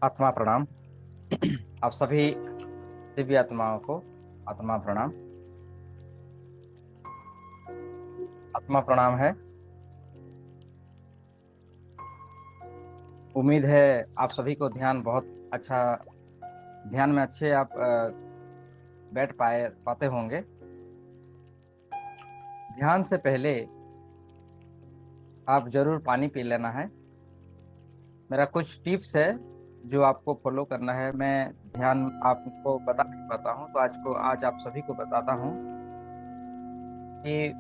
आत्मा प्रणाम। आप सभी दिव्य आत्माओं को आत्मा प्रणाम। आत्मा प्रणाम है। उम्मीद है आप सभी को ध्यान बहुत अच्छा, ध्यान में अच्छे आप बैठ पाते होंगे। ध्यान से पहले आप जरूर पानी पी लेना है। मेरा कुछ टिप्स है जो आपको फॉलो करना है। मैं ध्यान आपको बता नहीं पाता हूँ, तो आज आप सभी को बताता हूँ कि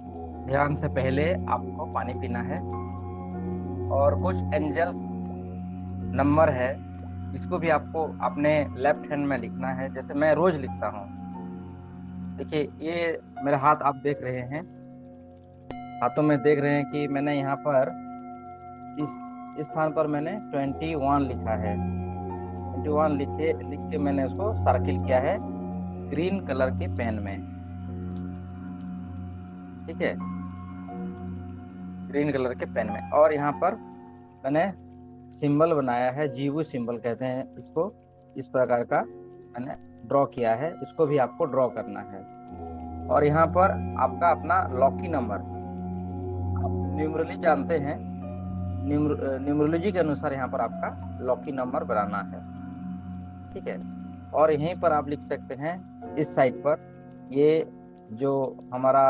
ध्यान से पहले आपको पानी पीना है। और कुछ एंजल्स नंबर है, इसको भी आपको अपने लेफ्ट हैंड में लिखना है, जैसे मैं रोज लिखता हूँ। देखिए, ये मेरा हाथ आप देख रहे हैं, हाथों में देख रहे हैं कि मैंने यहाँ पर इस स्थान पर मैंने 21 लिखा है। 21 लिख के मैंने उसको सर्किल किया है ग्रीन कलर के पेन में। ठीक है, ग्रीन कलर के पेन में। और यहाँ पर मैंने सिंबल बनाया है, जीवु सिंबल कहते हैं इसको। इस प्रकार का मैंने ड्रॉ किया है, इसको भी आपको ड्रॉ करना है। और यहाँ पर आपका अपना लॉकी नंबर, आप न्यूमरोलॉजी जानते हैं, न्यूमरोलॉजी के अनुसार यहाँ पर आपका लॉकी नंबर बनाना है। ठीक है, और यहीं पर आप लिख सकते हैं इस साइड पर, ये जो हमारा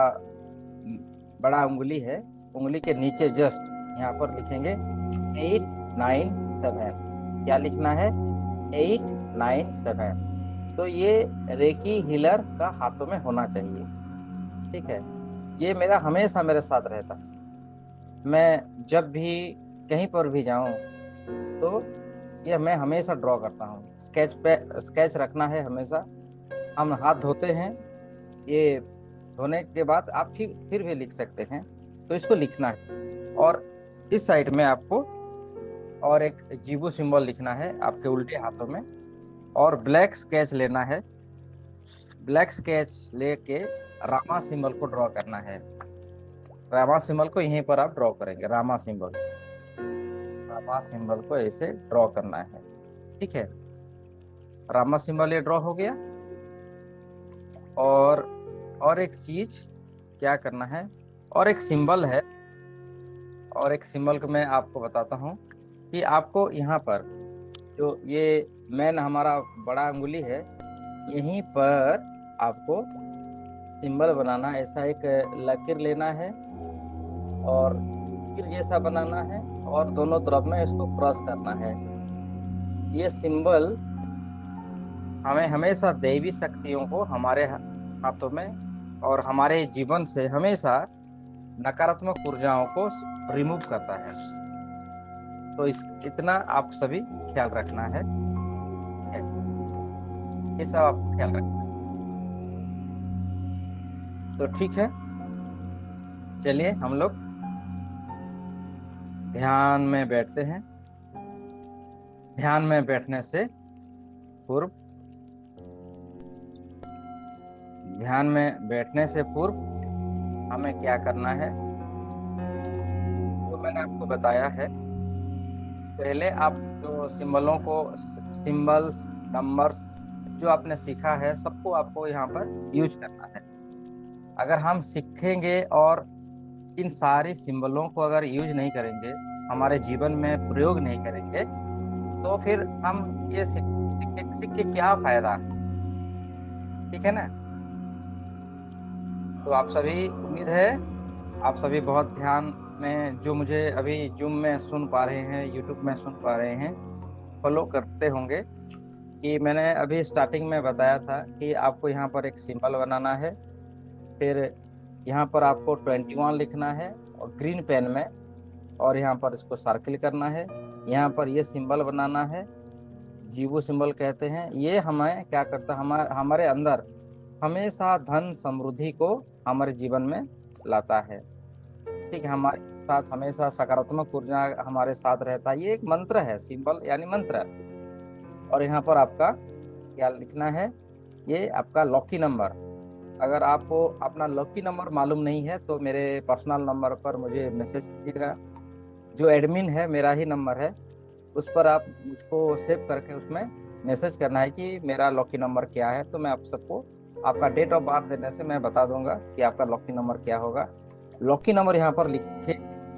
बड़ा उंगली है, उंगली के नीचे जस्ट यहाँ पर लिखेंगे 897। क्या लिखना है? 897। तो ये रेकी हीलर का हाथों में होना चाहिए। ठीक है, ये मेरा हमेशा मेरे साथ रहता है। मैं जब भी कहीं पर भी जाऊं तो ये मैं हमेशा ड्रॉ करता हूँ। स्केच पे स्केच रखना है हमेशा। हम हाथ धोते हैं, ये धोने के बाद आप फिर भी लिख सकते हैं, तो इसको लिखना है। और इस साइड में आपको और एक जीवो सिंबल लिखना है आपके उल्टे हाथों में। और ब्लैक स्केच लेना है, ब्लैक स्केच लेके रामा सिंबल को ड्रॉ करना है। रामा सिंबल को यहीं पर आप ड्रॉ करेंगे, रामा सिंबल, रामा सिंबल को ऐसे ड्रॉ करना है। ठीक है, रामा सिंबल ये ड्रॉ हो गया। और एक चीज क्या करना है, और एक सिंबल है, और एक सिंबल को मैं आपको बताता हूँ कि आपको यहाँ पर जो ये मेन हमारा बड़ा अंगुली है, यहीं पर आपको सिंबल बनाना। ऐसा एक लकीर लेना है और तीर जैसा बनाना है, और दोनों तरफ में इसको क्रॉस करना है। ये सिंबल हमें हमेशा दैवी शक्तियों को हमारे हाथों में और हमारे जीवन से हमेशा नकारात्मक ऊर्जाओं को रिमूव करता है। तो इस इतना आप सभी ख्याल रखना है, ये सब आपको ख्याल रखना है। तो ठीक है, चलिए हम लोग ध्यान में बैठते हैं। ध्यान में बैठने से पूर्व ध्यान में बैठने से पूर्व हमें क्या करना है, तो मैंने आपको बताया है। पहले आप जो सिंबल्स, नंबर्स जो आपने सीखा है, सबको आपको यहाँ पर यूज करना है। अगर हम सीखेंगे और इन सारी सिंबलों को अगर यूज नहीं करेंगे, हमारे जीवन में प्रयोग नहीं करेंगे, तो फिर हम ये सीख के क्या फायदा। ठीक है ना। तो आप सभी, उम्मीद है आप सभी बहुत ध्यान में, जो मुझे अभी जूम में सुन पा रहे हैं, यूट्यूब में सुन पा रहे हैं, फॉलो करते होंगे कि मैंने अभी स्टार्टिंग में बताया था कि आपको यहाँ पर एक सिंबल बनाना है। फिर यहाँ पर आपको 21 लिखना है और ग्रीन पेन में, और यहाँ पर इसको सर्किल करना है। यहाँ पर ये सिंबल बनाना है, जीवो सिंबल कहते हैं। ये हमें क्या करता है, हमारे अंदर हमेशा धन समृद्धि को हमारे जीवन में लाता है। ठीक है, हमारे साथ हमेशा सकारात्मक ऊर्जा हमारे साथ रहता है। ये एक मंत्र है, सिंबल यानी मंत्र। और यहाँ पर आपका क्या लिखना है, ये आपका लकी नंबर। अगर आपको अपना लकी नंबर मालूम नहीं है तो मेरे पर्सनल नंबर पर मुझे मैसेज कीजिएगा। जो एडमिन है, मेरा ही नंबर है, उस पर आप मुझको सेव करके उसमें मैसेज करना है कि मेरा लकी नंबर क्या है। तो मैं आप सबको आपका डेट ऑफ बर्थ देने से मैं बता दूंगा कि आपका लकी नंबर क्या होगा। लकी नंबर यहाँ पर लिख के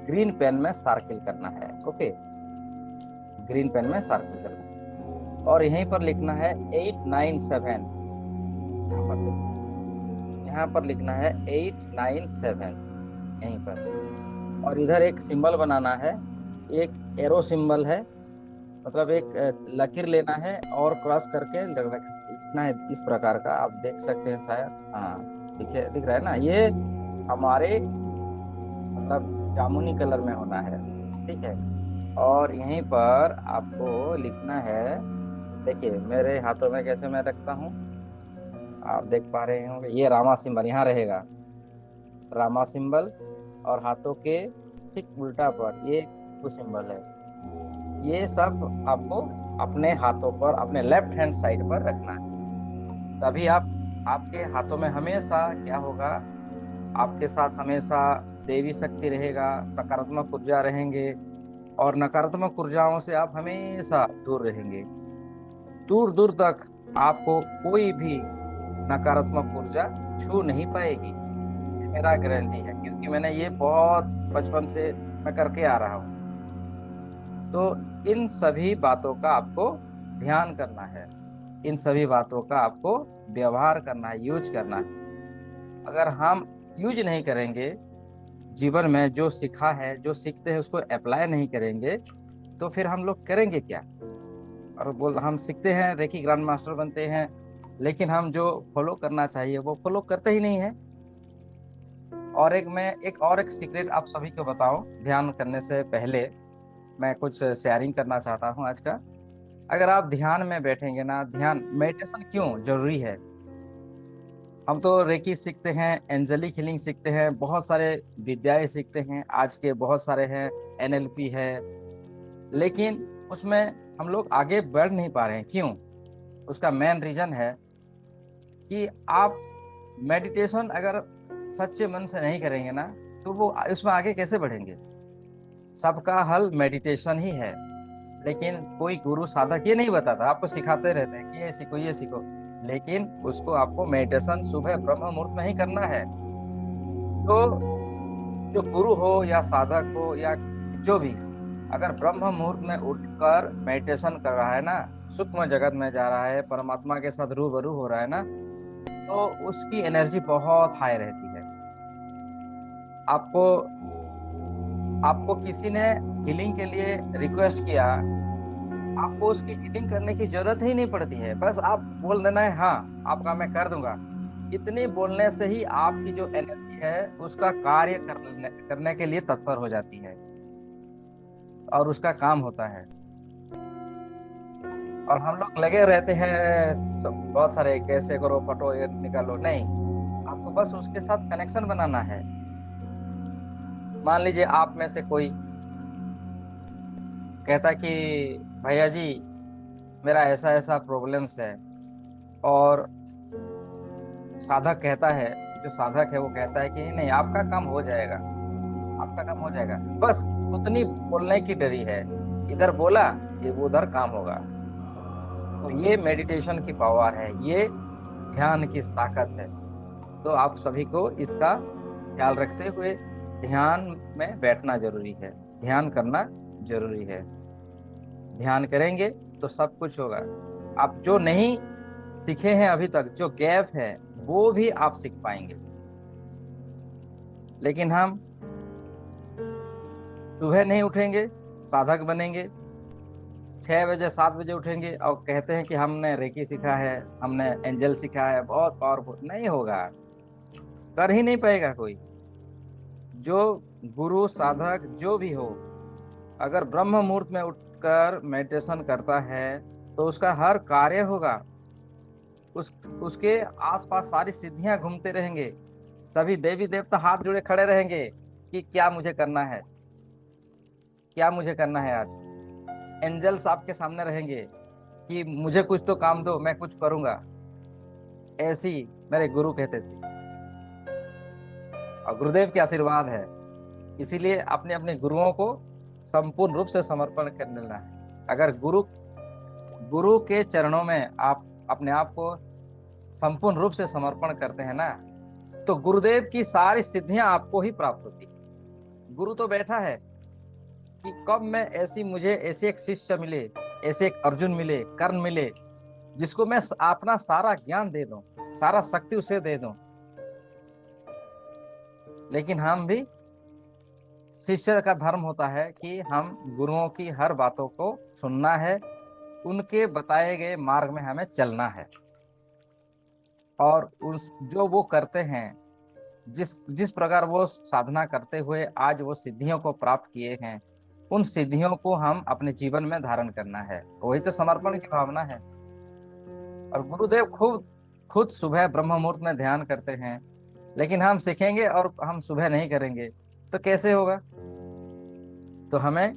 ग्रीन पेन में सर्किल करना है। ओके, ग्रीन पेन में सर्किल करना है और यहीं पर लिखना है 897। यहाँ पर लिखना है 897 यहीं पर। और इधर एक सिंबल बनाना है, एक एरो सिंबल है, मतलब एक लकीर लेना है और क्रॉस करके लिखना है इस प्रकार का। आप देख सकते हैं शायद, हाँ दिख रहा है ना। ये हमारे मतलब जामुनी कलर में होना है। ठीक है, और यहीं पर आपको लिखना है, देखिए मेरे हाथों में कैसे मैं रखता हूँ, आप देख पा रहे होंगे। ये रामा सिंबल यहाँ रहेगा, रामा सिंबल, और हाथों के ठीक उल्टा पर ये कुछ सिंबल है। ये सब आपको अपने हाथों पर, अपने लेफ्ट हैंड साइड पर रखना है। तभी आपके हाथों में हमेशा क्या होगा, आपके साथ हमेशा देवी शक्ति रहेगा, सकारात्मक ऊर्जा रहेंगे, और नकारात्मक ऊर्जाओं से आप हमेशा दूर रहेंगे। दूर दूर तक आपको कोई भी नकारात्मक ऊर्जा छू नहीं पाएगी, मेरा गारंटी है, क्योंकि मैंने ये बहुत बचपन से मैं करके आ रहा हूँ। तो इन सभी बातों का आपको ध्यान करना है, इन सभी बातों का आपको व्यवहार करना है, यूज करना है। अगर हम यूज नहीं करेंगे, जीवन में जो सीखा है, जो सीखते हैं उसको अप्लाई नहीं करेंगे, तो फिर हम लोग करेंगे क्या। और हम सीखते हैं, रेकी ग्रैंड मास्टर बनते हैं, लेकिन हम जो फॉलो करना चाहिए वो फॉलो करते ही नहीं है। और एक सीक्रेट आप सभी को बताऊं, ध्यान करने से पहले मैं कुछ शेयरिंग करना चाहता हूं आज का। अगर आप ध्यान में बैठेंगे ना, ध्यान मेडिटेशन क्यों जरूरी है। हम तो रेकी सीखते हैं, एंजेलिक हीलिंग सीखते हैं, बहुत सारे विद्याएं सीखते हैं, आज के बहुत सारे हैं, एनएलपी है, लेकिन उसमें हम लोग आगे बढ़ नहीं पा रहे हैं। क्यों? उसका मेन रीजन है कि आप मेडिटेशन अगर सच्चे मन से नहीं करेंगे ना, तो वो उसमें आगे कैसे बढ़ेंगे। सबका हल मेडिटेशन ही है, लेकिन कोई गुरु साधक ये नहीं बताता, आपको सिखाते रहते हैं कि ये सीखो ये सीखो, लेकिन उसको आपको मेडिटेशन सुबह ब्रह्म मुहूर्त में ही करना है। तो जो गुरु हो या साधक हो या जो भी, अगर ब्रह्म मुहूर्त में उठकर मेडिटेशन कर रहा है ना, सूक्ष्म जगत में जा रहा है, परमात्मा के साथ रूबरू हो रहा है ना, तो उसकी एनर्जी बहुत हाई रहती है। आपको आपको किसी ने हीलिंग के लिए रिक्वेस्ट किया, आपको उसकी हीलिंग करने की जरूरत ही नहीं पड़ती है, बस आप बोल देना है हाँ आपका मैं कर दूंगा, इतनी बोलने से ही आपकी जो एनर्जी है उसका कार्य करने के लिए तत्पर हो जाती है और उसका काम होता है। और हम लोग लगे रहते हैं बहुत सारे, कैसे करो, फटो, ये निकालो, नहीं। आपको बस उसके साथ कनेक्शन बनाना है। मान लीजिए आप में से कोई कहता कि भैया जी मेरा ऐसा ऐसा प्रॉब्लम्स है, और साधक कहता है, जो साधक है वो कहता है कि नहीं, आपका काम हो जाएगा, आपका काम हो जाएगा। बस उतनी बोलने की डरी है, इधर बोला ये उधर काम होगा। तो ये मेडिटेशन की पावर है, ये ध्यान की ताकत है। तो आप सभी को इसका ख्याल रखते हुए ध्यान में बैठना जरूरी है, ध्यान करना जरूरी है। ध्यान करेंगे तो सब कुछ होगा। आप जो नहीं सीखे हैं अभी तक, जो गैप है, वो भी आप सीख पाएंगे। लेकिन हम सुबह नहीं उठेंगे, साधक बनेंगे, 6 बजे 7 बजे उठेंगे और कहते हैं कि हमने रेकी सीखा है, हमने एंजल सीखा है, बहुत पावरफुल, नहीं होगा, कर ही नहीं पाएगा कोई। जो गुरु साधक जो भी हो, अगर ब्रह्म मुहूर्त में उठकर मेडिटेशन करता है तो उसका हर कार्य होगा। उसके आसपास सारी सिद्धियां घूमते रहेंगे, सभी देवी देवता हाथ जोड़े खड़े रहेंगे कि क्या मुझे करना है, क्या मुझे करना है आज। एंजल्स आपके सामने रहेंगे कि मुझे कुछ तो काम दो, मैं कुछ करूंगा। ऐसी मेरे गुरु कहते थे, और गुरुदेव के आशीर्वाद है। इसीलिए अपने अपने गुरुओं को संपूर्ण रूप से समर्पण कर लेना है। अगर गुरु गुरु के चरणों में आप अपने आप को संपूर्ण रूप से समर्पण करते हैं ना, तो गुरुदेव की सारी सिद्धियां आपको ही प्राप्त होती है। गुरु तो बैठा है कि कब मैं ऐसी, मुझे ऐसे एक शिष्य मिले, ऐसे एक अर्जुन मिले, कर्ण मिले, जिसको मैं अपना सारा ज्ञान दे दूं, सारा शक्ति उसे दे दूं। लेकिन हम भी, शिष्य का धर्म होता है कि हम गुरुओं की हर बातों को सुनना है, उनके बताए गए मार्ग में हमें चलना है। और उस जो वो करते हैं, जिस जिस प्रकार वो साधना करते हुए आज वो सिद्धियों को प्राप्त किए हैं, उन सिद्धियों को हम अपने जीवन में धारण करना है। वही तो समर्पण की भावना है। और गुरुदेव खुद खुद सुबह ब्रह्म मुहूर्त में ध्यान करते हैं, लेकिन हम सीखेंगे और हम सुबह नहीं करेंगे तो कैसे होगा। तो हमें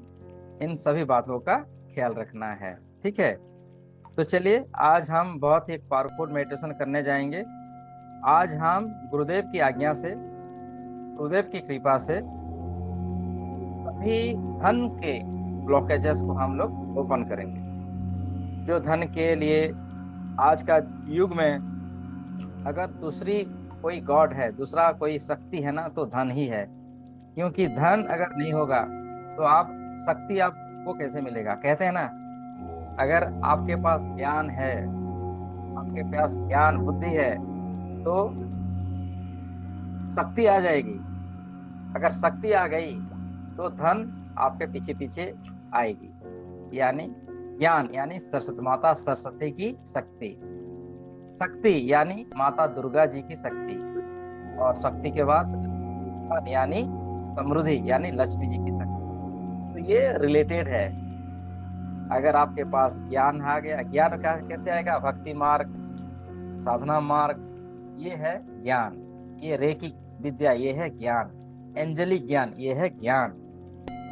इन सभी बातों का ख्याल रखना है। ठीक है, तो चलिए आज हम बहुत ही पावरफुल मेडिटेशन करने जाएंगे। आज हम गुरुदेव की आज्ञा से, गुरुदेव की कृपा से सभी धन के ब्लॉकेजेस को हम लोग ओपन करेंगे। जो धन के लिए आज का युग में अगर दूसरी कोई गॉड है, दूसरा कोई शक्ति है ना, तो धन ही है। क्योंकि धन अगर नहीं होगा तो आप, शक्ति आपको कैसे मिलेगा। कहते हैं ना, अगर आपके पास ज्ञान है, आपके पास ज्ञान बुद्धि है, तो शक्ति आ जाएगी। अगर शक्ति आ गई तो धन आपके पीछे पीछे आएगी। यानी ज्ञान यानी सरस्वती माता, सरस्वती की शक्ति, शक्ति यानी माता दुर्गा जी की शक्ति, और शक्ति के बाद धन यानी समृद्धि यानी लक्ष्मी जी की शक्ति। तो ये रिलेटेड है। अगर आपके पास ज्ञान आ गया, ज्ञान का कैसे आएगा, भक्ति मार्ग, साधना मार्ग, ये है ज्ञान। ये रेकी विद्या, ये है ज्ञान। एंजलिक ज्ञान, ये है ज्ञान।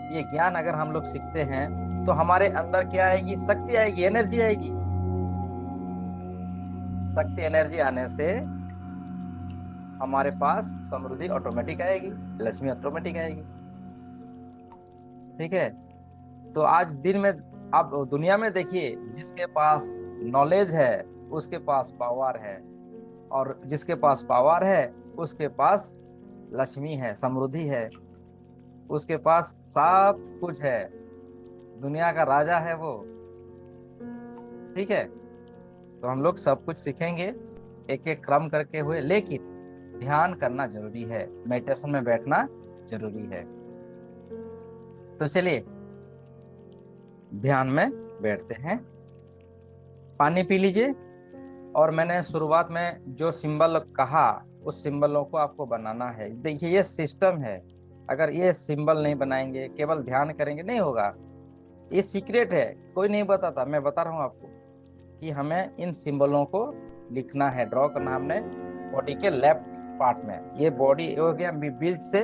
ये ज्ञान अगर हम लोग सीखते हैं तो हमारे अंदर क्या आएगी, शक्ति आएगी, एनर्जी आएगी। शक्ति एनर्जी आने से हमारे पास समृद्धि ऑटोमेटिक आएगी, लक्ष्मी ऑटोमेटिक आएगी। ठीक है, तो आज दिन में आप दुनिया में देखिए, जिसके पास नॉलेज है उसके पास पावर है, और जिसके पास पावर है उसके पास लक्ष्मी है, समृद्धि है, उसके पास सब कुछ है, दुनिया का राजा है वो। ठीक है, तो हम लोग सब कुछ सीखेंगे एक एक क्रम करके हुए, लेकिन ध्यान करना जरूरी है, मेडिटेशन में बैठना जरूरी है। तो चलिए ध्यान में बैठते हैं। पानी पी लीजिए। और मैंने शुरुआत में जो सिंबल कहा उस सिंबलों को आपको बनाना है। देखिए ये सिस्टम है, अगर ये सिंबल नहीं बनाएंगे, केवल ध्यान करेंगे, नहीं होगा। ये सीक्रेट है, कोई नहीं बताता, मैं बता रहा हूँ आपको कि हमें इन सिंबलों को लिखना है, ड्रॉ करना हमने बॉडी के लेफ्ट पार्ट में। ये बॉडी हो गया बीच से,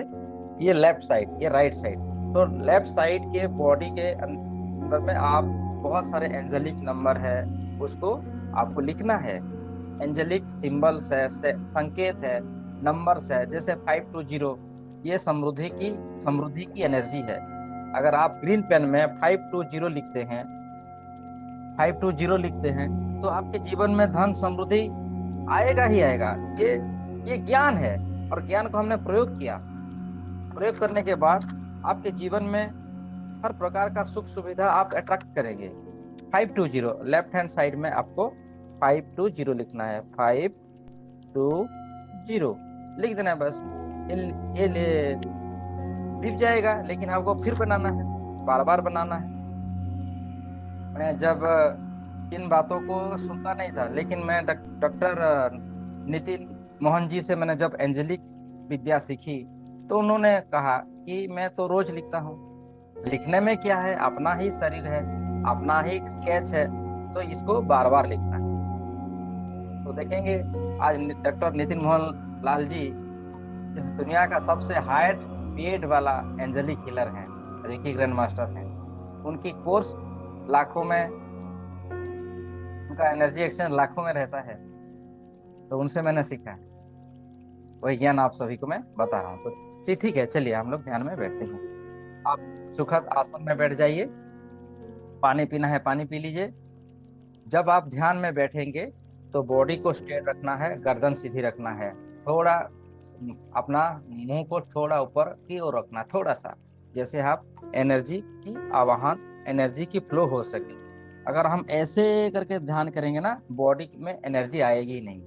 ये लेफ्ट साइड, ये राइट साइड। तो लेफ्ट साइड के बॉडी के अंदर में आप बहुत सारे एंजेलिक नंबर है, उसको आपको लिखना है। एंजेलिक सिंबल्स है, संकेत है, नंबर्स है, जैसे 520, ये समृद्धि की एनर्जी है। अगर आप ग्रीन पेन में 520 लिखते हैं, 520 लिखते हैं, तो आपके जीवन में धन समृद्धि आएगा ही आएगा। ये ज्ञान है, और ज्ञान को हमने प्रयोग किया। प्रयोग करने के बाद आपके जीवन में हर प्रकार का सुख सुविधा आप अट्रैक्ट करेंगे। 520 लेफ्ट हैंड साइड में आपको 520 लिखना है, 520 लिख देना है बस। ये लिख जाएगा, लेकिन आपको फिर बनाना है, बार बार बनाना है। मैं जब इन बातों को सुनता नहीं था, लेकिन मैं डॉक्टर नितिन मोहन जी से मैंने जब एंजेलिक विद्या सीखी, तो उन्होंने कहा कि मैं तो रोज लिखता हूँ, लिखने में क्या है, अपना ही शरीर है, अपना ही स्केच है, तो इसको बार बार लिखना है। तो देखेंगे आज डॉक्टर नितिन मोहन लाल जी इस दुनिया का सबसे हाईएस्ट पेड वाला एंजेलिक हीलर हैं, रेकी ग्रैंड मास्टर हैं। उनकी कोर्स लाखों में, उनका एनर्जी एक्सचेंज लाखों में रहता है, तो उनसे मैंने सीखा है। वही ज्ञान आप सभी को मैं बता रहा हूँ। तो ठीक है, चलिए हम लोग ध्यान में बैठते हैं। आप सुखद आसन में बैठ जाइए, पानी पीना है पानी पी लीजिए। जब आप ध्यान में बैठेंगे तो बॉडी को स्ट्रेट रखना है, गर्दन सीधी रखना है, थोड़ा अपना मुंह को थोड़ा ऊपर की ओर रखना, थोड़ा सा, जैसे आप एनर्जी की आवाहन, एनर्जी की फ्लो हो सके। अगर हम ऐसे करके ध्यान करेंगे ना, बॉडी में एनर्जी आएगी ही नहीं।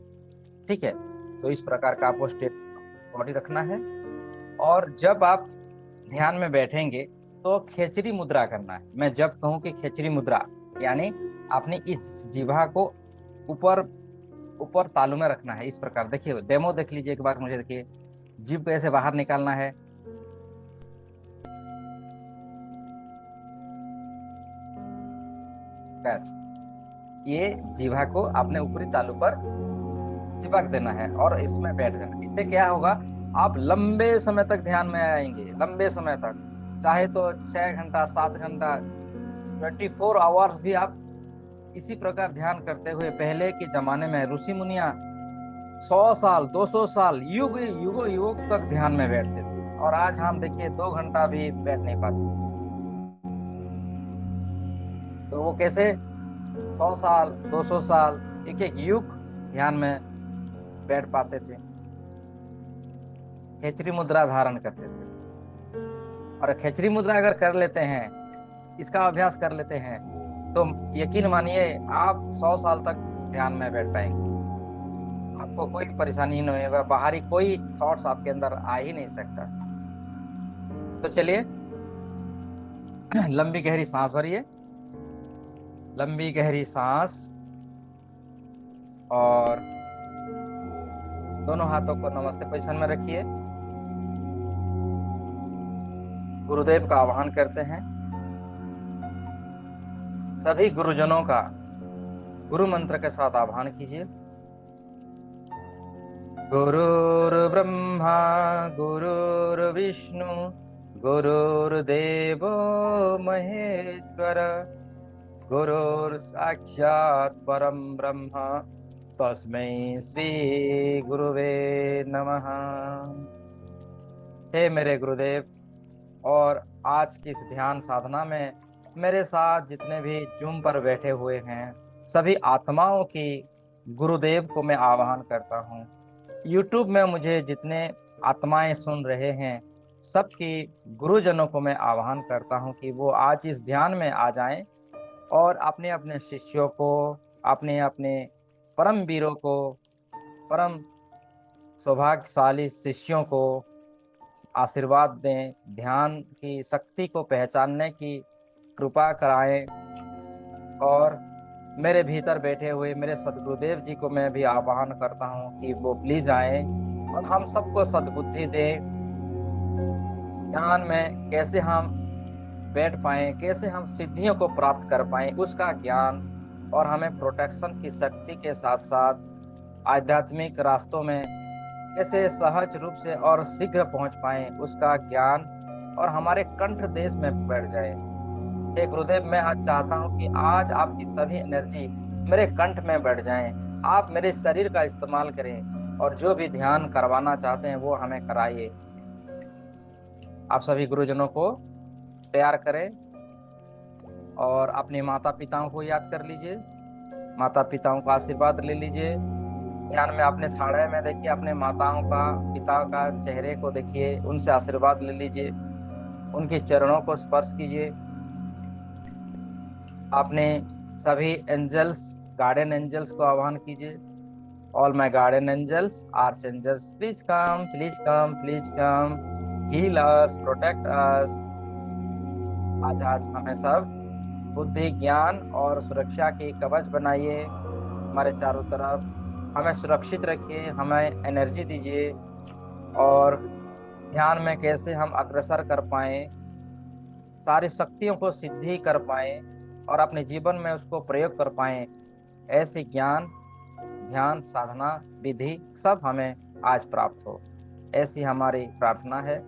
ठीक है, तो इस प्रकार का आपको स्ट्रेट बॉडी रखना है। और जब आप ध्यान में बैठेंगे तो खेचरी मुद्रा करना है। मैं जब कहूं कि खेचरी मुद्रा, यानी अपनी इस जिह्वा को ऊपर ऊपर तालू में रखना है, इस प्रकार। देखिए डेमो देख लीजिए एक बार, मुझे देखिए जीभ को ऐसे बाहर निकालना है, बस। ये जिह्वा को अपने ऊपरी तालू पर चिपक देना है और इसमें बैठ जाना। इससे क्या होगा, आप लंबे समय तक ध्यान में आएंगे, लंबे समय तक, चाहे तो 6 घंटा 7 घंटा, 24 आवर्स भी आप इसी प्रकार ध्यान करते हुए। पहले के जमाने में ऋषि मुनिया 100 साल 200 साल युग युगो युग तक ध्यान में बैठते थे, और आज हम देखिए 2 घंटा भी बैठ नहीं पाते। तो वो कैसे 100 साल 200 साल एक एक युग ध्यान में बैठ पाते थे, खेचरी मुद्रा धारण करते थे। और खेचरी मुद्रा अगर कर लेते हैं, इसका अभ्यास कर लेते हैं, तो यकीन मानिए आप 100 साल तक ध्यान में बैठ पाएंगे। आपको कोई परेशानी नहीं होगा, बाहरी कोई थॉट्स आपके अंदर आ ही नहीं सकता। तो चलिए लंबी गहरी सांस भरिए, लंबी गहरी सांस, और दोनों हाथों को नमस्ते पोजीशन में रखिए। गुरुदेव का आह्वान करते हैं। सभी गुरुजनों का गुरु मंत्र के साथ आह्वान कीजिए। गुरुर्ब्रह्मा गुरुर्विष्णु गुरुर्देवो महेश्वर, गुरुर्साक्षात् परम ब्रह्म, तस्मै श्री गुरुवे नमः। हे मेरे गुरुदेव, और आज की इस ध्यान साधना में मेरे साथ जितने भी जूम पर बैठे हुए हैं, सभी आत्माओं की गुरुदेव को मैं आह्वान करता हूँ। यूट्यूब में मुझे जितने आत्माएं सुन रहे हैं, सबकी गुरुजनों को मैं आह्वान करता हूँ कि वो आज इस ध्यान में आ जाएं, और अपने अपने शिष्यों को, अपने अपने परम वीरों को, परम सौभाग्यशाली शिष्यों को आशीर्वाद दें, ध्यान की शक्ति को पहचानने की कृपा कराएं, और मेरे भीतर बैठे हुए मेरे सदगुरुदेव जी को मैं भी आह्वान करता हूँ कि वो प्लीज आए और हम सबको सद्बुद्धि दें। ध्यान में कैसे हम बैठ पाए, कैसे हम सिद्धियों को प्राप्त कर पाए, उसका ज्ञान, और हमें प्रोटेक्शन की शक्ति के साथ साथ आध्यात्मिक रास्तों में कैसे सहज रूप से और शीघ्र पहुंच पाए, उसका ज्ञान और हमारे कंठ देश में बैठ जाए। हे गुरुदेव, मैं आज चाहता हूं कि आज आपकी सभी एनर्जी मेरे कंठ में बैठ जाएं। आप मेरे शरीर का इस्तेमाल करें और जो भी ध्यान करवाना चाहते हैं वो हमें कराइए। आप सभी गुरुजनों को तैयार करें और अपने माता पिताओं को याद कर लीजिए, माता पिताओं का आशीर्वाद ले लीजिए। ध्यान में अपने थाड़े में देखिए, अपने माताओं का, पिता का चेहरे को देखिए, उनसे आशीर्वाद ले लीजिए, उनके चरणों को स्पर्श कीजिए। अपने सभी एंजल्स, गार्डन एंजल्स को आह्वान कीजिए। All my guardian angels, archangels, please come, please come, please come, heal us, protect us. आज आज हमें सब बुद्धि, ज्ञान और सुरक्षा की कवच बनाइए। हमारे चारों तरफ हमें सुरक्षित रखिए, हमें एनर्जी दीजिए और ध्यान में कैसे हम अग्रसर कर पाए, सारी शक्तियों को सिद्धि कर पाए और अपने जीवन में उसको प्रयोग कर पाए, ऐसे ज्ञान, ध्यान, साधना, विधि सब हमें आज प्राप्त हो, ऐसी हमारी प्रार्थना है।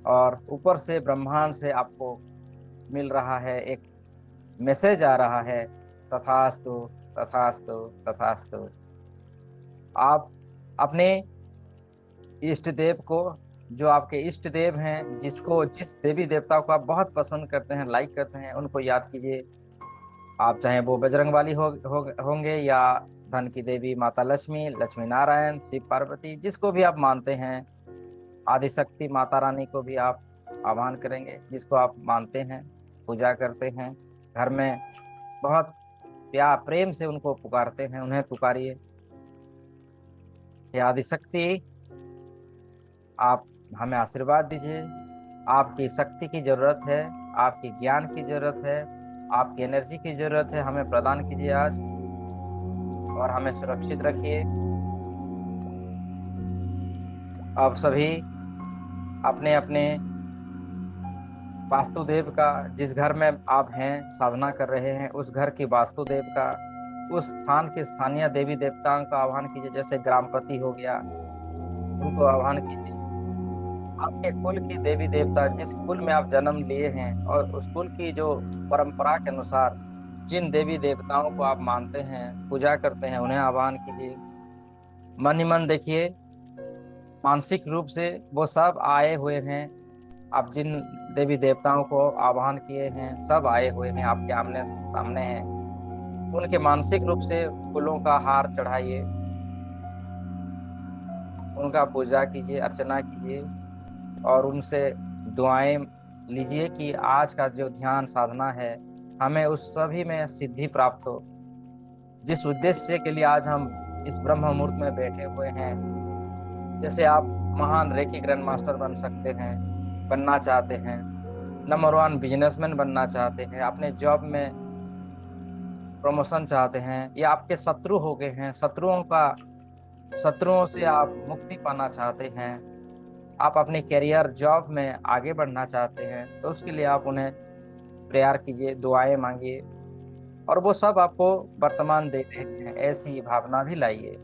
और ऊपर से ब्रह्मांड से आपको मिल रहा है, एक मैसेज आ रहा है, तथास्तु, तथास्तु, तथास्तु। आप अपने इष्ट देव को, जो आपके इष्ट देव हैं, जिसको, जिस देवी देवता को आप बहुत पसंद करते हैं, लाइक करते हैं, उनको याद कीजिए। आप चाहे वो बजरंग वाली होंगे या धन की देवी माता लक्ष्मी, लक्ष्मी नारायण, शिव पार्वती, जिसको भी आप मानते हैं, आदिशक्ति माता रानी को भी आप आह्वान करेंगे, जिसको आप मानते हैं, पूजा करते हैं, घर में बहुत प्यार प्रेम से उनको पुकारते हैं, उन्हें पुकारिए। हे आदिशक्ति, आप हमें आशीर्वाद दीजिए। आपकी शक्ति की जरूरत है, आपकी ज्ञान की जरूरत है, आपकी एनर्जी की जरूरत है, हमें प्रदान कीजिए आज और हमें सुरक्षित रखिए। आप सभी अपने अपने वास्तुदेव का, जिस घर में आप हैं, साधना कर रहे हैं, उस घर की वास्तुदेव का, उस स्थान के स्थानीय देवी देवताओं का आह्वान कीजिए। जैसे ग्रामपति हो गया, उनको आह्वान कीजिए। आपके कुल की देवी देवता, जिस कुल में आप जन्म लिए हैं और उस कुल की जो परंपरा के अनुसार जिन देवी देवताओं को आप मानते हैं, पूजा करते हैं, उन्हें आह्वान कीजिए। मन ही मन देखिए, मानसिक रूप से वो सब आए हुए हैं। आप जिन देवी देवताओं को आह्वान किए हैं, सब आए हुए हैं, आपके आमने सामने हैं। उनके मानसिक रूप से फूलों का हार चढ़ाइए, उनका पूजा कीजिए, अर्चना कीजिए और उनसे दुआएं लीजिए कि आज का जो ध्यान साधना है, हमें उस सभी में सिद्धि प्राप्त हो। जिस उद्देश्य के लिए आज हम इस ब्रह्म मुहूर्त में बैठे हुए हैं, जैसे आप महान रेकी ग्रैंड मास्टर बन सकते हैं, बनना चाहते हैं, नंबर 1 बिजनेसमैन बनना चाहते हैं, अपने जॉब में प्रमोशन चाहते हैं, या आपके शत्रु हो गए हैं, शत्रुओं से आप मुक्ति पाना चाहते हैं, आप अपने करियर जॉब में आगे बढ़ना चाहते हैं, तो उसके लिए आप उन्हें प्रेयर कीजिए, दुआएं मांगिए और वो सब आपको वर्तमान दे रहे हैं, ऐसी भावना भी लाइए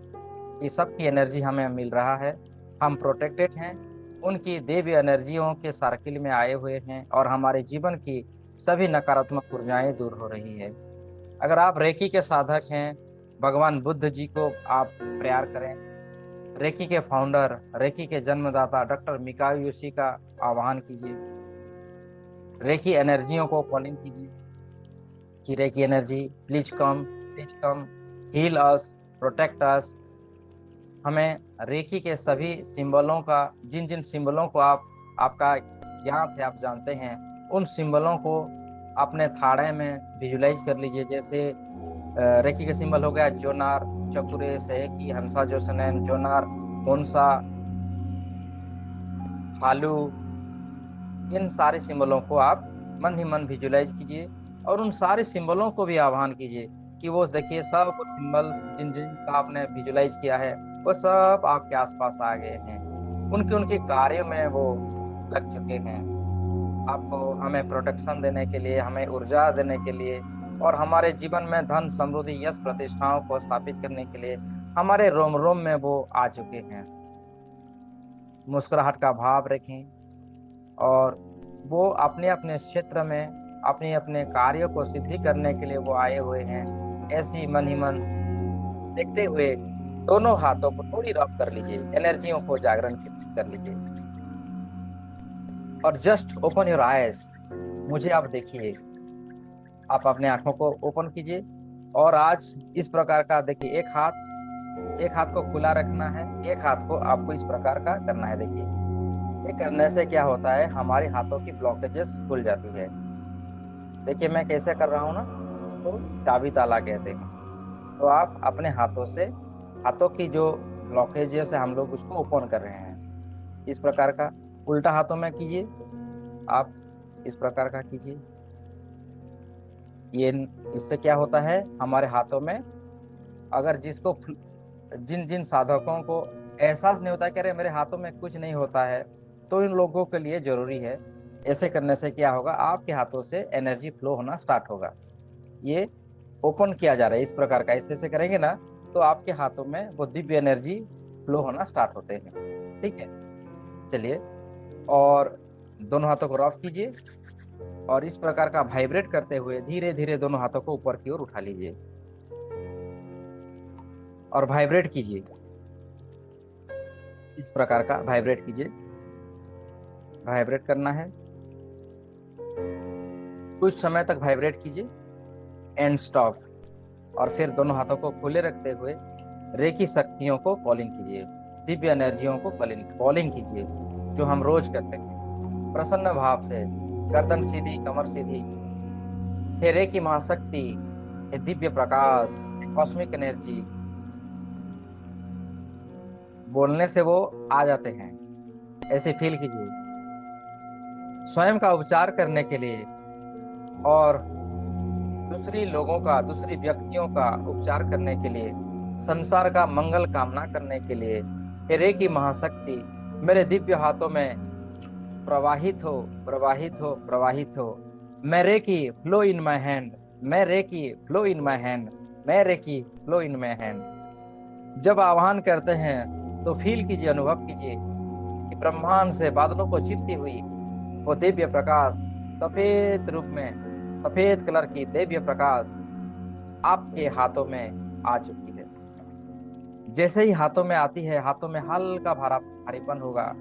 कि सबकी एनर्जी हमें मिल रहा है, हम प्रोटेक्टेड हैं, उनकी देवी एनर्जियों के सर्किल में आए हुए हैं और हमारे जीवन की सभी नकारात्मक ऊर्जाएं दूर हो रही है। अगर आप रेकी के साधक हैं, भगवान बुद्ध जी को आप प्रेयर करें। रेकी के फाउंडर, रेकी के जन्मदाता डॉक्टर मिकायो योशी का आह्वान कीजिए। रेकी एनर्जियों को कॉलिंग कीजिए कि reiki energy please come, please come, heal us, protect us. हमें रेकी के सभी सिंबलों का, जिन जिन सिंबलों को आपका ज्ञात है, आप जानते हैं, उन सिंबलों को अपने थाड़े में विजुलाइज कर लीजिए। जैसे रेकी का सिंबल हो गया जोनार, चकुरे, सहकी, हंसा, जोसनैन, जोनार, मोनसा, हालू। इन सारे सिंबलों को आप मन ही मन विजुलाइज कीजिए और उन सारे सिंबलों को भी आह्वान कीजिए कि वो देखिए सब सिंबल्स जिन जिन का आपने विजुलाइज किया है वो सब आपके आसपास आ गए हैं। उनके उनके कार्य में वो लग चुके हैं, आपको हमें प्रोटेक्शन देने के लिए, हमें ऊर्जा देने के लिए, और हमारे जीवन में धन समृद्धि यश प्रतिष्ठाओं को स्थापित करने के लिए हमारे रोम रोम में वो आ चुके हैं। मुस्कुराहट का भाव रखें, और वो अपने अपने क्षेत्र में अपने अपने कार्यों को सिद्धि करने के लिए वो आए हुए हैं। ऐसी मन ही मन देखते हुए दोनों हाथों को थोड़ी रब कर लीजिए, एनर्जियों को जागरण कर लीजिए, और जस्ट ओपन योर आईज। मुझे आप देखिए, आप अपने आंखों को ओपन कीजिए, और आज इस प्रकार का देखिए, एक हाथ को खुला रखना है, एक हाथ को आपको इस प्रकार का करना है। देखिए, ये करने से क्या होता है, हमारे हाथों की ब्लॉकेजेस खुल जाती है। देखिए मैं कैसे कर रहा हूँ ना, तो चाबी ताला कहते हैं। तो आप अपने हाथों से, हाथों की जो ब्लॉकेजेस है हम लोग उसको ओपन कर रहे हैं, इस प्रकार का। उल्टा हाथों में कीजिए, आप इस प्रकार का कीजिए। ये इससे क्या होता है, हमारे हाथों में, अगर जिन जिन साधकों को एहसास नहीं होता कि अरे मेरे हाथों में कुछ नहीं होता है, तो इन लोगों के लिए जरूरी है। ऐसे करने से क्या होगा, आपके हाथों से एनर्जी फ्लो होना स्टार्ट होगा। ये ओपन किया जा रहा है इस प्रकार का, ऐसे ऐसे करेंगे ना तो आपके हाथों में वो दिव्य एनर्जी फ्लो होना स्टार्ट होते हैं। ठीक है, चलिए, और दोनों हाथों को रफ कीजिए, और इस प्रकार का वाइब्रेट करते हुए धीरे धीरे दोनों हाथों को ऊपर की ओर उठा लीजिए और वाइब्रेट कीजिए। इस प्रकार का वाइब्रेट कीजिए, वाइब्रेट करना है, कुछ समय तक वाइब्रेट कीजिए एंड स्टॉप। और फिर दोनों हाथों को खुले रखते हुए रेकी शक्तियों को कॉलिंग कीजिए, दिव्य एनर्जियों को कॉलिंग कीजिए, जो हम रोज करते हैं प्रसन्न भाव से। गर्दन सीधी, कमर सीधी। हे रेकी महाशक्ति, हे दिव्य प्रकाश, कॉस्मिक एनर्जी, बोलने से वो आ जाते हैं, ऐसे फील कीजिए। स्वयं का उपचार करने के लिए और दूसरी व्यक्तियों का उपचार करने के लिए, संसार का मंगल कामना करने के लिए, हे रेकी महाशक्ति मेरे दिव्य हाथों में प्रवाहित हो, प्रवाहित हो, प्रवाहित हो। मैं reiki flow in my hand, मैं reiki flow in my hand, मैं reiki flow in my hand. जब आह्वान करते हैं तो फील कीजिए, अनुभव कीजिए कि ब्रह्मांड से बादलों को चीरती हुई वो दिव्य प्रकाश, सफेद रूप में, सफेद कलर की दिव्य प्रकाश आपके हाथों में आ चुकी है। जैसे ही हाथों में आती है, हाथों में हल्का भारीपन होगा,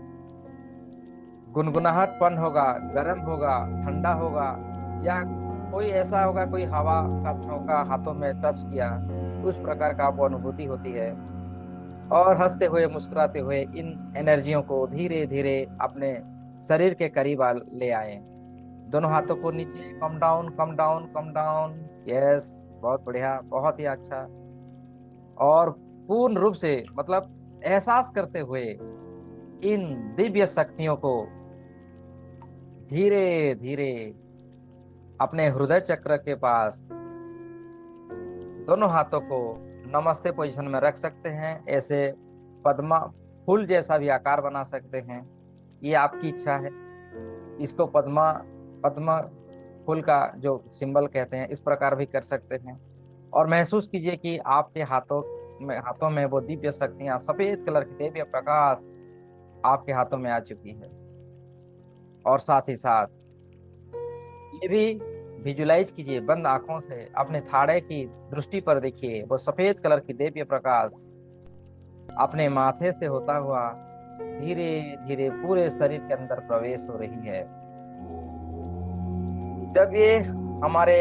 गुनगुनाहटपन होगा, गर्म होगा, ठंडा होगा, या कोई ऐसा होगा, कोई हवा का झोंका हाथों में टच किया, उस प्रकार का आपको अनुभूति होती है। और हंसते हुए, मुस्कुराते हुए इन एनर्जियों को धीरे धीरे अपने शरीर के करीब ले आए। दोनों हाथों को नीचे, come down, come down, come down. Yes, बहुत बढ़िया, बहुत ही अच्छा। और पूर्ण रूप से, मतलब एहसास करते हुए इन दिव्य शक्तियों को धीरे धीरे अपने हृदय चक्र के पास दोनों हाथों को नमस्ते पोजीशन में रख सकते हैं। ऐसे पद्मा फूल जैसा भी आकार बना सकते हैं, ये आपकी इच्छा है। इसको पद्मा पद्मा फूल का जो सिंबल कहते हैं, इस प्रकार भी कर सकते हैं। और महसूस कीजिए कि आपके हाथों में वो दिव्य शक्तियां, सफेद कलर की दिव्य प्रकाश आपके हाथों में आ चुकी है। और साथ ही साथ ये भी विजुलाइज कीजिए, बंद आंखों से अपने थाड़े की दृष्टि पर देखिए, वो सफेद कलर की दिव्य प्रकाश अपने माथे से होता हुआ धीरे धीरे पूरे शरीर के अंदर प्रवेश हो रही है। जब ये हमारे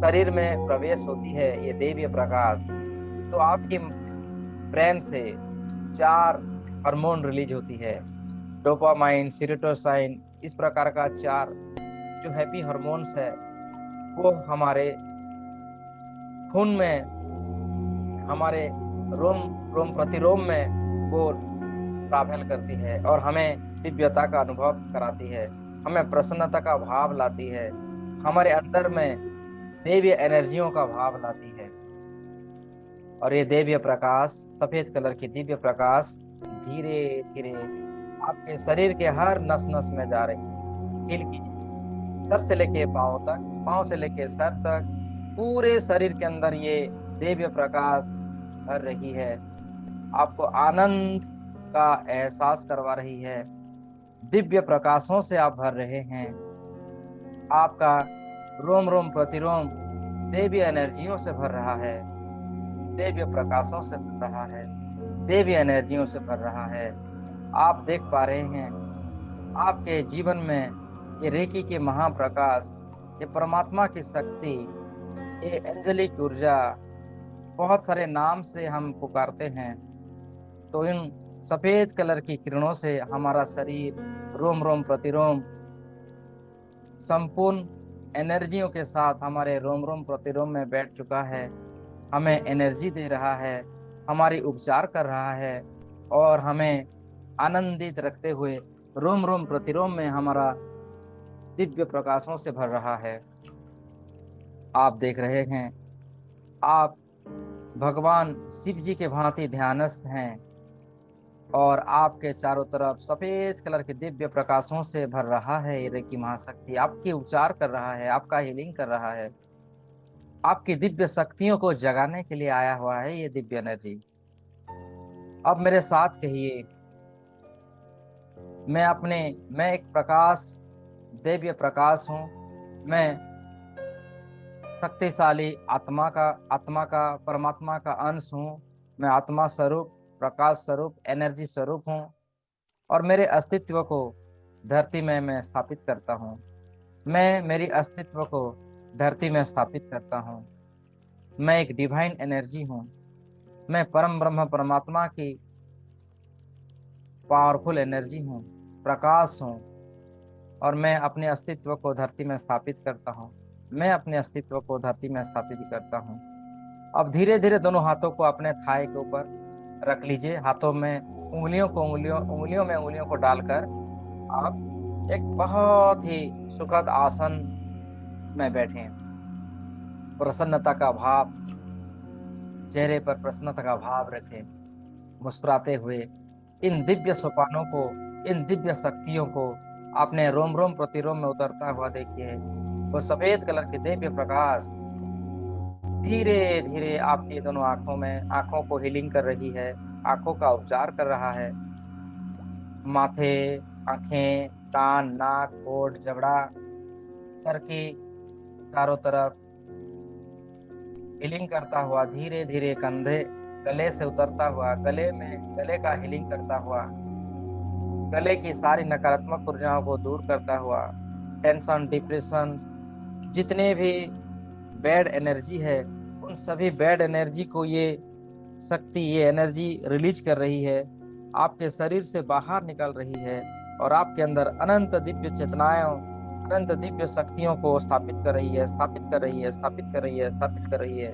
शरीर में प्रवेश होती है ये दिव्य प्रकाश, तो आपकी ब्रेन से 4 हार्मोन रिलीज होती है, डोपामाइन, सीरोटोनिन, इस प्रकार का 4 जो हैप्पी हार्मोन्स है, वो हमारे खून में, हमारे रोम रोम प्रतिरोम में वो ट्रैवल करती है और हमें दिव्यता का अनुभव कराती है, हमें प्रसन्नता का भाव लाती है, हमारे अंदर में दिव्य एनर्जियों का भाव लाती है। और ये दिव्य प्रकाश, सफेद कलर की दिव्य प्रकाश धीरे धीरे आपके शरीर के हर नस नस में जा रही है। फील कीजिए, सर से लेके पाँव तक, पाँव से लेके सर तक, पूरे शरीर के अंदर ये दिव्य प्रकाश भर रही है। आपको आनंद का एहसास करवा रही है। दिव्य प्रकाशों से आप भर रहे हैं। आपका रोम रोम प्रतिरोम दिव्य एनर्जियों से भर रहा है, दिव्य प्रकाशों से भर रहा है, दिव्य एनर्जियों से भर रहा है। आप देख पा रहे हैं आपके जीवन में ये रेकी के महाप्रकाश, ये परमात्मा की शक्ति, ये एंजलिक ऊर्जा, बहुत सारे नाम से हम पुकारते हैं। तो इन सफेद कलर की किरणों से हमारा शरीर रोम रोम प्रतिरोम संपूर्ण एनर्जियों के साथ हमारे रोम रोम प्रतिरोम में बैठ चुका है। हमें एनर्जी दे रहा है, हमारी उपचार कर रहा है और हमें आनंदित रखते हुए रोम रोम प्रतिरोम में हमारा दिव्य प्रकाशों से भर रहा है। आप देख रहे हैं आप भगवान शिव जी के भांति ध्यानस्थ हैं और आपके चारों तरफ सफेद कलर के दिव्य प्रकाशों से भर रहा है। ये रेकी महाशक्ति आपकी उपचार कर रहा है, आपका हीलिंग कर रहा है, आपकी दिव्य शक्तियों को जगाने के लिए आया हुआ है ये दिव्य एनर्जी। अब मेरे साथ कहिए, मैं एक प्रकाश, दिव्य प्रकाश हूँ। मैं शक्तिशाली आत्मा का परमात्मा का अंश हूँ। मैं आत्मा स्वरूप, प्रकाश स्वरूप, एनर्जी स्वरूप हूँ और मेरे अस्तित्व को धरती में मैं स्थापित करता हूँ। मैं मेरी अस्तित्व को धरती में स्थापित करता हूँ। मैं एक डिवाइन एनर्जी हूँ। मैं परम ब्रह्म परमात्मा की पावरफुल एनर्जी हूँ, प्रकाश हूँ और मैं अपने अस्तित्व को धरती में स्थापित करता हूँ। मैं अपने अस्तित्व को धरती में स्थापित करता हूँ। अब धीरे धीरे दोनों हाथों को अपने थाई के ऊपर रख लीजिए। हाथों में उंगलियों में उंगलियों को डालकर आप एक बहुत ही सुखद आसन में बैठे। प्रसन्नता का भाव, चेहरे पर प्रसन्नता का भाव रखें। मुस्कुराते हुए इन दिव्य सोपानों को, इन दिव्य शक्तियों को अपने रोम रोम प्रतिरोम में उतरता हुआ देखिए। वो सफेद कलर के दिव्य प्रकाश धीरे धीरे आपकी दोनों आंखों में, आंखों को हीलिंग कर रही है, आंखों का उपचार कर रहा है। माथे, आंखें, कान, नाक, होठ, जबड़ा, सर की चारों तरफ हीलिंग करता हुआ, धीरे धीरे कंधे, गले से उतरता हुआ, गले का हीलिंग करता हुआ, गले की सारी नकारात्मक ऊर्जाओं को दूर करता हुआ, टेंशन, डिप्रेशन, जितने भी बैड एनर्जी है, उन सभी बैड एनर्जी को ये शक्ति, ये एनर्जी रिलीज कर रही है, आपके शरीर से बाहर निकल रही है और आपके अंदर अनंत दिव्य चेतनाएं, अनंत दिव्य शक्तियों को स्थापित कर रही है, स्थापित कर रही है, स्थापित कर रही है, स्थापित कर रही है।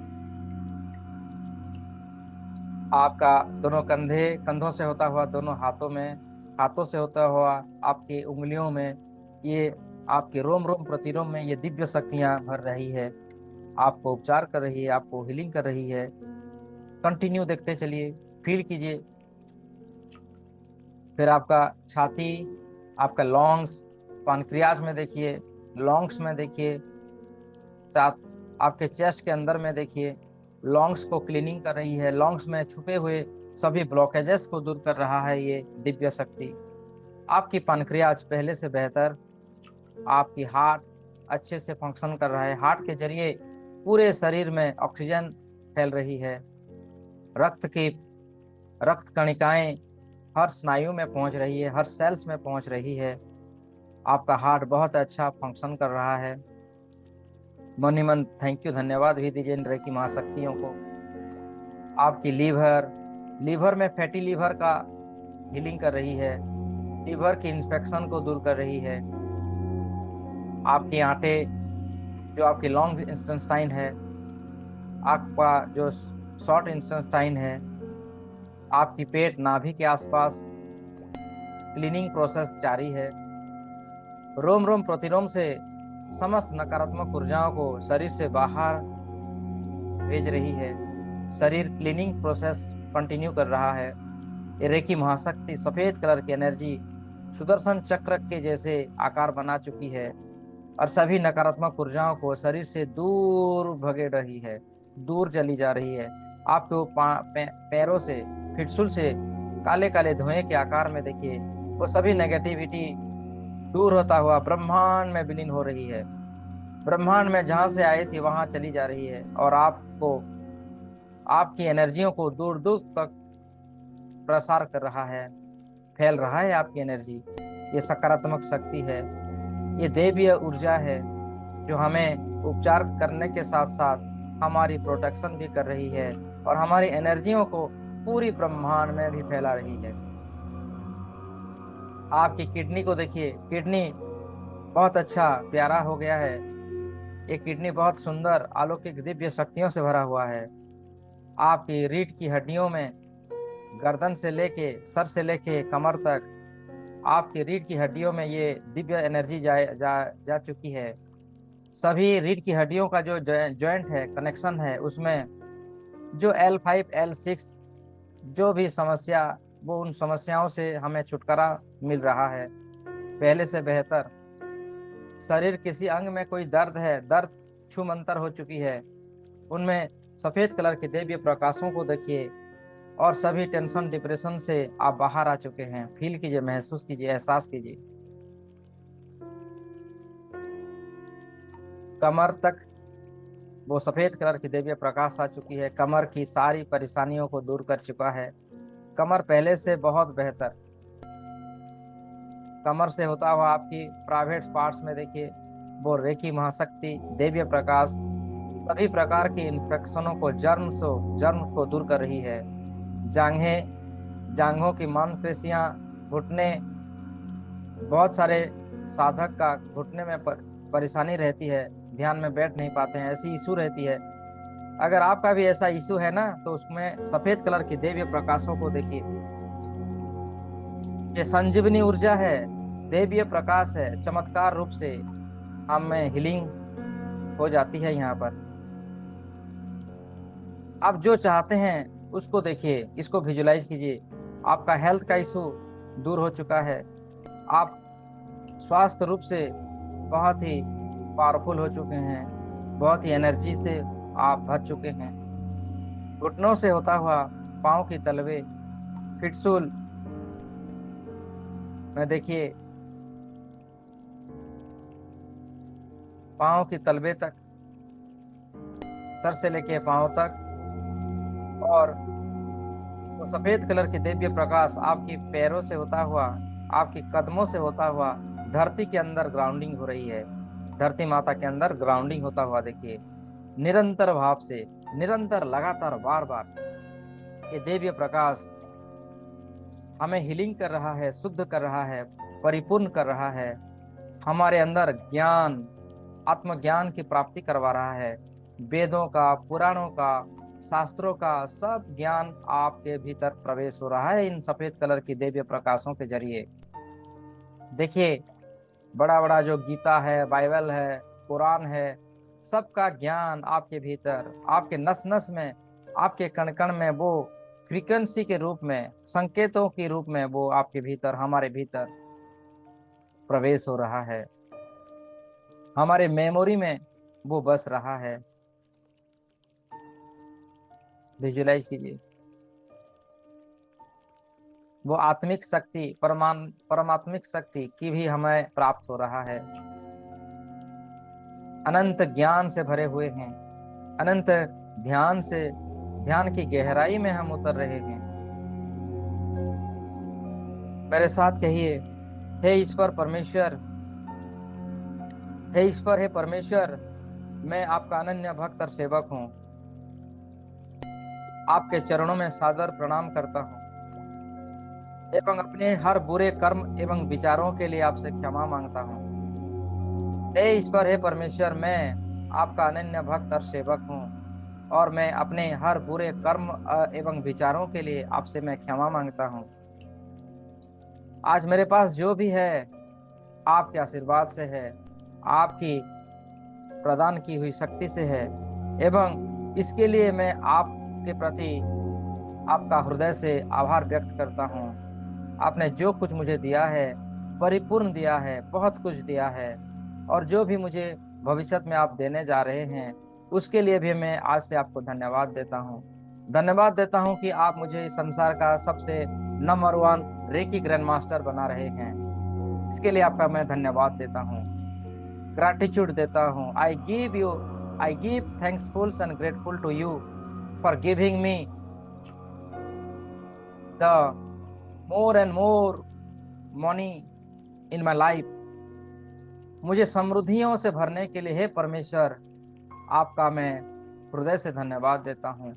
आपका दोनों कंधों से होता हुआ दोनों हाथों में, हाथों से होता हुआ आपकी उंगलियों में, ये आपके रोम रोम प्रतिरोम में ये दिव्य शक्तियां भर रही है, आपको उपचार कर रही है, आपको हीलिंग कर रही है। कंटिन्यू देखते चलिए, फील कीजिए। फिर आपका छाती, आपका लॉन्ग्स, पानक्रियाज में देखिए, लॉन्ग्स में देखिए, आपके चेस्ट के अंदर में देखिए, लॉन्ग्स को क्लीनिंग कर रही है। लॉन्ग्स में छुपे हुए सभी ब्लॉकेजेस को दूर कर रहा है ये दिव्य शक्ति। आपकी पानक्रियाज पहले से बेहतर, आपकी हार्ट अच्छे से फंक्शन कर रहा है। हार्ट के जरिए पूरे शरीर में ऑक्सीजन फैल रही है। रक्त कणिकाएं हर स्नायु में पहुंच रही है, हर सेल्स में पहुंच रही है। आपका हार्ट बहुत अच्छा फंक्शन कर रहा है। मन ही मन थैंक यू, धन्यवाद भी दीजिए इन रेकी महाशक्तियों को। आपकी लीवर में फैटी लीवर का हीलिंग कर रही है, लीवर की इन्फेक्शन को दूर कर रही है। आपके आंटे, जो आपकी लॉन्ग इंटेस्टाइन है, आपका जो शॉर्ट इंटेस्टाइन है, आपकी पेट नाभि के आसपास क्लीनिंग प्रोसेस जारी है। रोम रोम प्रतिरोम से समस्त नकारात्मक ऊर्जाओं को शरीर से बाहर भेज रही है। शरीर क्लीनिंग प्रोसेस कंटिन्यू कर रहा है। ये रेकी महाशक्ति सफेद कलर की एनर्जी सुदर्शन चक्र के जैसे आकार बना चुकी है और सभी नकारात्मक ऊर्जाओं को शरीर से दूर भगे रही है, दूर चली जा रही है। आपके वो पैरों से, फिटसुल से काले काले धुएं के आकार में देखिए, वो सभी नेगेटिविटी दूर होता हुआ ब्रह्मांड में विलीन हो रही है। ब्रह्मांड में जहां से आई थी वहां चली जा रही है और आपको, आपकी एनर्जियों को दूर दूर तक प्रसार कर रहा है, फैल रहा है आपकी एनर्जी। ये सकारात्मक शक्ति है, ये दैवीय ऊर्जा है जो हमें उपचार करने के साथ साथ हमारी प्रोटेक्शन भी कर रही है और हमारी एनर्जियों को पूरी ब्रह्मांड में भी फैला रही है। आपकी किडनी को देखिए, किडनी बहुत अच्छा प्यारा हो गया है। ये किडनी बहुत सुंदर अलौकिक दिव्य शक्तियों से भरा हुआ है। आपकी रीढ़ की हड्डियों में गर्दन से लेके, सर से लेके कमर तक, आपकी रीढ़ की हड्डियों में ये दिव्य एनर्जी जा चुकी है। सभी रीढ़ की हड्डियों का जो जॉइंट है, कनेक्शन है, उसमें जो L5 L6 जो भी समस्या, वो उन समस्याओं से हमें छुटकारा मिल रहा है पहले से बेहतर। शरीर किसी अंग में कोई दर्द है, दर्द छूमंतर हो चुकी है, उनमें सफेद कलर के दिव्य प्रकाशों को देखिए और सभी टेंशन डिप्रेशन से आप बाहर आ चुके हैं। फील कीजिए, महसूस कीजिए, एहसास कीजिए। कमर तक वो सफेद कलर की दिव्य प्रकाश आ चुकी है, कमर की सारी परेशानियों को दूर कर चुका है। कमर पहले से बहुत बेहतर। कमर से होता हुआ आपकी प्राइवेट पार्ट्स में देखिए, वो रेकी महाशक्ति दिव्य प्रकाश सभी प्रकार की इन्फेक्शनों को, जर्म को दूर कर रही है। जांघों की मांसपेशियां, घुटने, बहुत सारे साधक का घुटने में परेशानी रहती है, ध्यान में बैठ नहीं पाते हैं, ऐसी इशू रहती है। अगर आपका भी ऐसा इशू है ना, तो उसमें सफेद कलर की दिव्य प्रकाशों को देखिए। ये संजीवनी ऊर्जा है, दिव्य प्रकाश है, चमत्कार रूप से हमें हीलिंग हो जाती है यहाँ पर। आप जो चाहते हैं उसको देखिए, इसको विजुलाइज कीजिए। आपका हेल्थ का इशू दूर हो चुका है, आप स्वास्थ्य रूप से बहुत ही पावरफुल हो चुके हैं, बहुत ही एनर्जी से आप भर चुके हैं। घुटनों से होता हुआ पाँव की तलवे, फिटसूल में देखिए, पाँव की तलवे तक, सर से लेके पाँव तक, और वो सफेद कलर की दिव्य प्रकाश आपकी पैरों से होता हुआ, आपकी कदमों से होता हुआ धरती के अंदर ग्राउंडिंग हो रही है। धरती माता के अंदर ग्राउंडिंग होता हुआ देखिए, निरंतर भाव से, निरंतर, लगातार, बार बार ये दिव्य प्रकाश हमें हीलिंग कर रहा है, शुद्ध कर रहा है, परिपूर्ण कर रहा है। हमारे अंदर ज्ञान, आत्मज्ञान की प्राप्ति करवा रहा है। वेदों का, पुराणों का, शास्त्रों का सब ज्ञान आपके भीतर प्रवेश हो रहा है इन सफेद कलर की दिव्य प्रकाशों के जरिए। देखिए, बड़ा बड़ा जो गीता है, बाइबल है, कुरान है, सबका ज्ञान आपके भीतर, आपके नस नस में, आपके कण कण में, वो फ्रीक्वेंसी के रूप में, संकेतों के रूप में वो आपके भीतर, हमारे भीतर प्रवेश हो रहा है। हमारे मेमोरी में वो बस रहा है। विजुलाइज कीजिए, वो आत्मिक शक्ति, परमात्मिक शक्ति की भी हमें प्राप्त हो रहा है। अनंत ज्ञान से भरे हुए हैं, अनंत ध्यान से, ध्यान की गहराई में हम उतर रहे हैं। मेरे साथ कहिए, हे ईश्वर परमेश्वर, हे ईश्वर, हे परमेश्वर, मैं आपका अनन्य भक्त और सेवक हूँ। आपके चरणों में सादर प्रणाम करता हूँ एवं अपने हर बुरे कर्म एवं विचारों के लिए आपसे क्षमा मांगता हूँ। हे ईश्वर, हे परमेश्वर, मैं आपका अनन्य भक्त और सेवक हूँ और मैं अपने हर बुरे कर्म एवं विचारों के लिए आपसे मैं क्षमा मांगता हूँ। आज मेरे पास जो भी है आपके आशीर्वाद से है, आपकी प्रदान की हुई शक्ति से है, एवं इसके लिए मैं आप आपके प्रति आपका हृदय से आभार व्यक्त करता हूँ। आपने जो कुछ मुझे दिया है परिपूर्ण दिया है, बहुत कुछ दिया है, और जो भी मुझे भविष्य में आप देने जा रहे हैं उसके लिए भी मैं आज से आपको धन्यवाद देता हूँ। धन्यवाद देता हूँ कि आप मुझे इस संसार का सबसे number one reiki grand master बना रहे हैं। इसके लिए आपका मैं धन्यवाद देता हूँ, ग्रैटिट्यूड देता हूँ। I give thanksful and grateful to you for giving me the more and more money in my life. मुझे समृद्धियों से भरने के लिए हे परमेश्वर आपका मैं हृदय से धन्यवाद देता हूँ।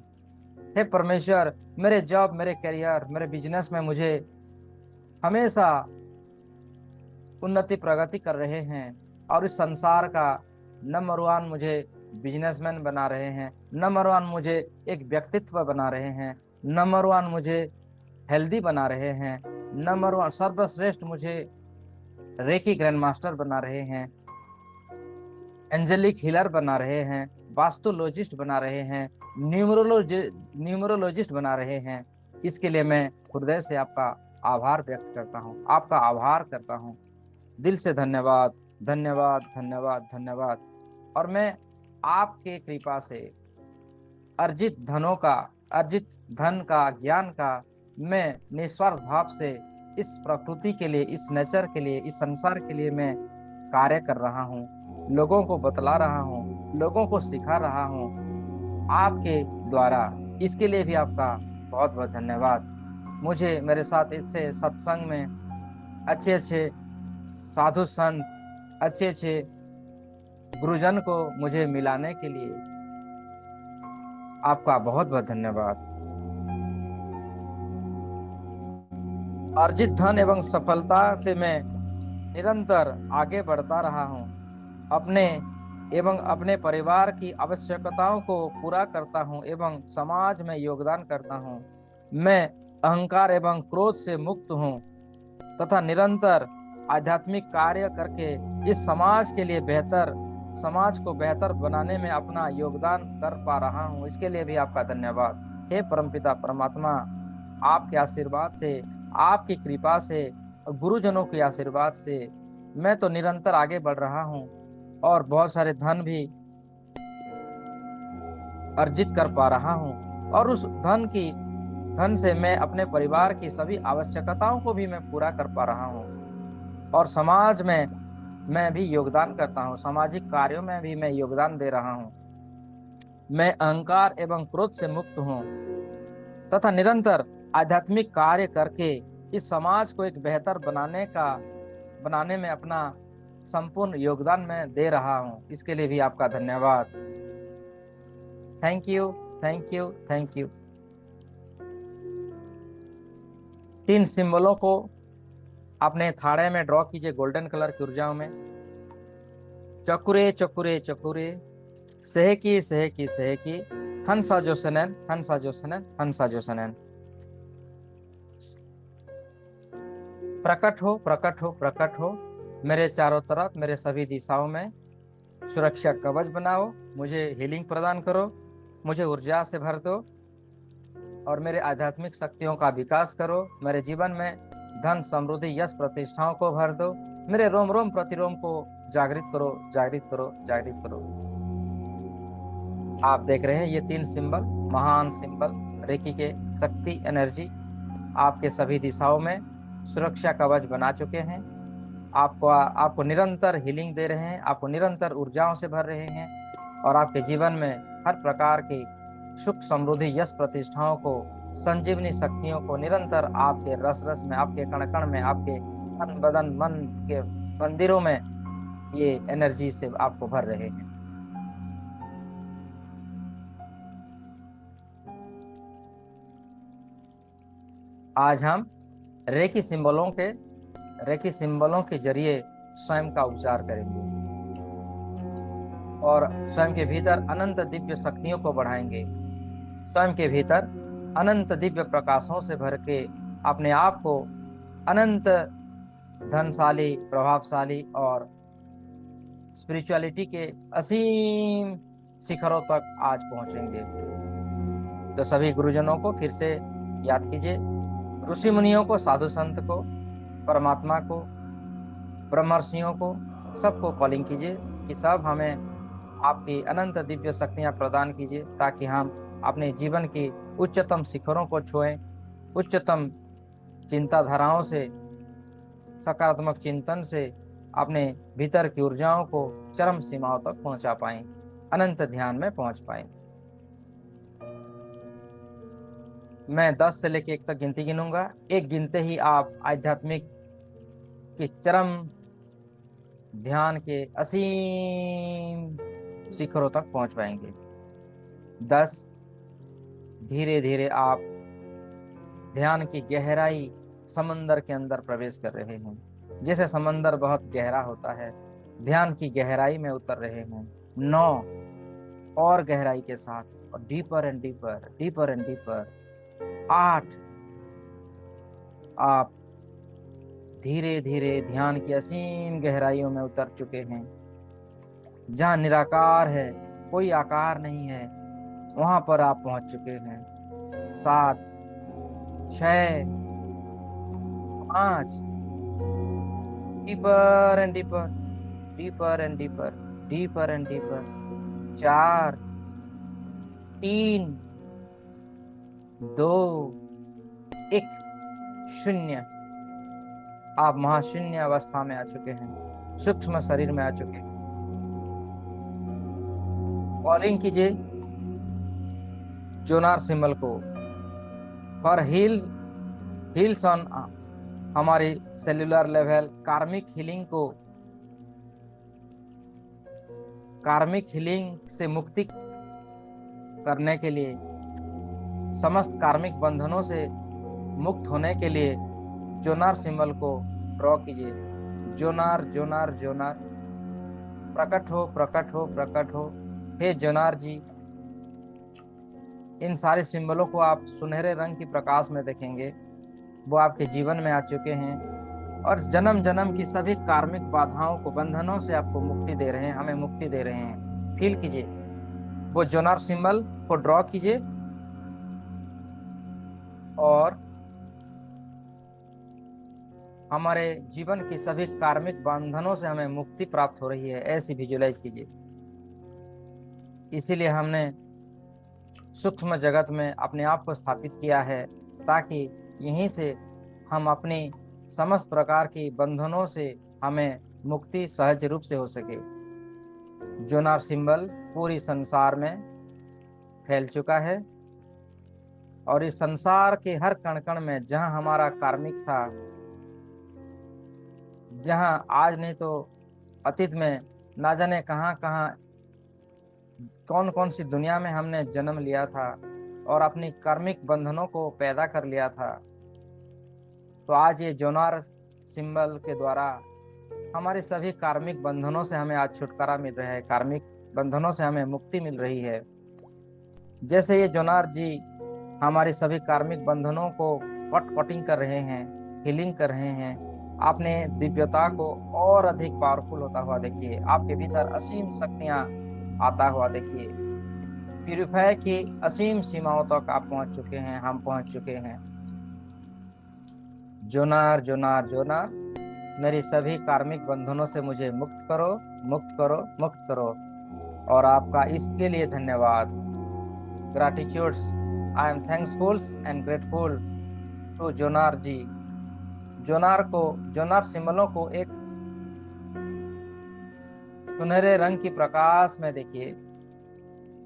हे परमेश्वर, मेरे जॉब, मेरे करियर, मेरे बिजनेस में मुझे हमेशा उन्नति प्रगति कर रहे हैं, और इस संसार का नंबर वन मुझे बिजनेसमैन बना रहे हैं, नंबर वन मुझे एक व्यक्तित्व बना रहे हैं, नंबर वन मुझे हेल्दी बना रहे हैं, नंबर वन सर्वश्रेष्ठ मुझे रेकी ग्रैंड मास्टर बना रहे हैं, एंजेलिक हीलर बना रहे हैं, वास्तुलॉजिस्ट बना रहे हैं, न्यूमरोलॉजिस्ट बना रहे हैं। इसके लिए मैं हृदय से आपका आभार व्यक्त करता हूँ, आपका आभार करता हूँ। दिल से धन्यवाद, धन्यवाद, धन्यवाद, धन्यवाद। और मैं आपके कृपा से अर्जित धन का, ज्ञान का मैं निस्वार्थ भाव से इस प्रकृति के लिए, इस नेचर के लिए, इस संसार के लिए मैं कार्य कर रहा हूँ, लोगों को बतला रहा हूँ, लोगों को सिखा रहा हूँ आपके द्वारा। इसके लिए भी आपका बहुत बहुत धन्यवाद। मुझे मेरे साथ इसे सत्संग में अच्छे अच्छे साधु संत, अच्छे अच्छे गुरुजन को मुझे मिलाने के लिए आपका बहुत बहुत धन्यवाद। अर्जित धन एवं सफलता से मैं निरंतर आगे बढ़ता रहा हूँ, अपने एवं अपने परिवार की आवश्यकताओं को पूरा करता हूँ एवं समाज में योगदान करता हूँ। मैं अहंकार एवं क्रोध से मुक्त हूँ तथा निरंतर आध्यात्मिक कार्य करके इस समाज के लिए समाज को बेहतर बनाने में अपना योगदान कर पा रहा हूँ। इसके लिए भी आपका धन्यवाद। हे परमपिता परमात्मा, आपके आशीर्वाद से, आपकी कृपा से, गुरुजनों के आशीर्वाद से मैं तो निरंतर आगे बढ़ रहा हूँ और बहुत सारे धन भी अर्जित कर पा रहा हूँ, और उस धन से मैं अपने परिवार की सभी आवश्यकताओं को भी मैं पूरा कर पा रहा हूँ, और समाज में मैं भी योगदान करता हूँ, सामाजिक कार्यों में भी मैं योगदान दे रहा हूँ। मैं अहंकार एवं क्रोध से मुक्त हूँ तथा निरंतर आध्यात्मिक कार्य करके इस समाज को एक बेहतर बनाने में अपना संपूर्ण योगदान मैं दे रहा हूँ। इसके लिए भी आपका धन्यवाद। Thank you, thank you, thank you. 3 सिंबलों को अपने थाड़े में ड्रॉ कीजिए गोल्डन कलर की ऊर्जाओं में। चकुरे चकुरे चकुरे, सहकी सहकी सहकी, हंसा जो सनन, हंसा जो सनन, हंसा जो सनन। प्रकट हो, प्रकट हो, प्रकट हो मेरे चारों तरफ, मेरे सभी दिशाओं में सुरक्षा कवच बनाओ, मुझे हीलिंग प्रदान करो, मुझे ऊर्जा से भर दो और मेरे आध्यात्मिक शक्तियों का विकास करो। मेरे जीवन में धन, समृद्धि, यश, प्रतिष्ठाओं को भर दो। मेरे रोम रोम प्रतिरोम को जागृत करो, जागृत करो, जागृत करो। आप देख रहे हैं ये 3 सिंबल, महान सिंबल रेकी के शक्ति एनर्जी आपके सभी दिशाओं में सुरक्षा कवच बना चुके हैं। आपको निरंतर हीलिंग दे रहे हैं, आपको निरंतर ऊर्जाओं से भर रहे हैं, और आपके जीवन में हर प्रकार की सुख, समृद्धि, यश, प्रतिष्ठाओं को, संजीवनी शक्तियों को निरंतर आपके रस रस में, आपके कण कण में, आपके तन बदन मन के मंदिरों में ये एनर्जी से आपको भर रहे हैं। आज हम रेकी सिंबलों के जरिए स्वयं का उपचार करेंगे और स्वयं के भीतर अनंत दिव्य शक्तियों को बढ़ाएंगे। स्वयं के भीतर अनंत दिव्य प्रकाशों से भर के अपने आप को अनंत धनशाली, प्रभावशाली और स्पिरिचुअलिटी के असीम शिखरों तक आज पहुंचेंगे। तो सभी गुरुजनों को फिर से याद कीजिए, ऋषि मुनियों को, साधु संत को, परमात्मा को, ब्रह्मर्षियों को, सबको कॉलिंग कीजिए कि सब हमें आपकी अनंत दिव्य शक्तियां प्रदान कीजिए, ताकि हम अपने जीवन की उच्चतम शिखरों को छुएं, उच्चतम चिंताधाराओं से, सकारात्मक चिंतन से अपने भीतर की ऊर्जाओं को चरम सीमाओं तक पहुंचा पाएं, अनंत ध्यान में पहुंच पाएं। मैं 10 से लेकर 1 तक गिनती गिनूंगा। एक गिनते ही आप आध्यात्मिक की चरम ध्यान के असीम शिखरों तक पहुंच पाएंगे। 10। धीरे धीरे आप ध्यान की गहराई समंदर के अंदर प्रवेश कर रहे हैं। जैसे समंदर बहुत गहरा होता है, ध्यान की गहराई में उतर रहे हैं। 9 और गहराई के साथ, और deeper and deeper, deeper and deeper. 8 आप धीरे धीरे ध्यान की असीम गहराइयों में उतर चुके हैं। जहां निराकार है, कोई आकार नहीं है, वहां पर आप पहुंच चुके हैं। 7 6 5 deeper and deeper, deeper and deeper, deeper and deeper. 4 3 2 1 0। आप महाशून्य अवस्था में आ चुके हैं, सूक्ष्म शरीर में आ चुके हैं। कॉलिंग कीजिए जोनार सिंबल को फॉर हील्स ऑन हमारी सेल्यूलर लेवल। कार्मिक हीलिंग से मुक्ति करने के लिए, समस्त कार्मिक बंधनों से मुक्त होने के लिए जोनार सिंबल को ड्रॉ कीजिए। जोनार जोनार जोनार, प्रकट हो प्रकट हो प्रकट हो। हे जोनार जी, इन सारे सिंबलों को आप सुनहरे रंग की प्रकाश में देखेंगे। वो आपके जीवन में आ चुके हैं और जन्म जन्म की सभी कार्मिक बाधाओं को, बंधनों से आपको मुक्ति दे रहे हैं, हमें मुक्ति दे रहे हैं। फील कीजिए, वो जोनार सिंबल को ड्रॉ कीजिए और हमारे जीवन की सभी कार्मिक बंधनों से हमें मुक्ति प्राप्त हो रही है, ऐसी विजुलाइज कीजिए। इसीलिए हमने सूक्ष्म जगत में अपने आप को स्थापित किया है, ताकि यहीं से हम अपनी समस्त प्रकार की बंधनों से हमें मुक्ति सहज रूप से हो सके। जोनार सिंबल पूरी संसार में फैल चुका है और इस संसार के हर कण कण में, जहां हमारा कार्मिक था, जहां आज नहीं तो अतीत में ना जाने कहां कहां कौन कौन सी दुनिया में हमने जन्म लिया था और अपनी कार्मिक बंधनों को पैदा कर लिया था, तो आज ये जोनार सिंबल के द्वारा हमारे सभी कार्मिक बंधनों से हमें आज छुटकारा मिल रहा है, कार्मिक बंधनों से हमें मुक्ति मिल रही है। जैसे ये जोनार जी हमारे सभी कार्मिक बंधनों को कटिंग कर रहे हैं, हीलिंग कर रहे हैं, आपने दिव्यता को और अधिक पावरफुल होता हुआ देखिए। आपके भीतर असीम शक्तियां आता हुआ देखिए। प्यूरिफाई की असीम सीमाओं तक आप पहुंच चुके हैं, हम पहुंच चुके हैं। जोनार जोनार जोनार, मेरी सभी कार्मिक बंधनों से मुझे मुक्त करो, मुक्त करो, मुक्त करो। और आपका इसके लिए धन्यवाद। Gratitudes, I am thanksful and grateful to जोनार जी। जोनार को, जोनार सिंबलों को एक सुनहरे रंग की प्रकाश में देखिए।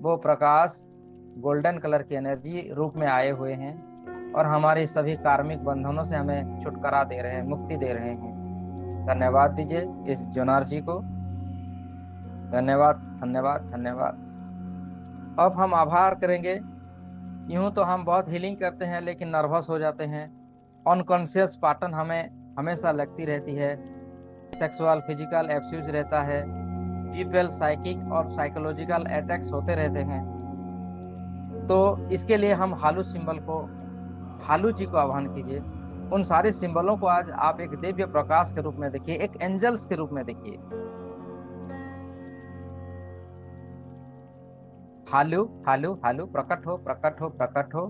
वो प्रकाश गोल्डन कलर की एनर्जी रूप में आए हुए हैं और हमारी सभी कार्मिक बंधनों से हमें छुटकारा दे रहे हैं, मुक्ति दे रहे हैं। धन्यवाद दीजिए इस जोनार जी को। धन्यवाद धन्यवाद धन्यवाद। अब हम आभार करेंगे। यूं तो हम बहुत हीलिंग करते हैं, लेकिन नर्वस हो जाते हैं। अनकॉन्शियस पैटर्न हमें हमेशा लगती रहती है। सेक्सुअल फिजिकल एब्यूज रहता है। डीपवेल साइकिक और साइकोलॉजिकल अटैक्स होते रहते हैं। तो इसके लिए हम हालू सिंबल को, हालू जी को आह्वान कीजिए। उन सारे सिंबलों को आज आप एक दिव्य प्रकाश के रूप में देखिए, एक एंजल्स के रूप में देखिए। हालू हालू हालू, प्रकट हो प्रकट हो प्रकट हो।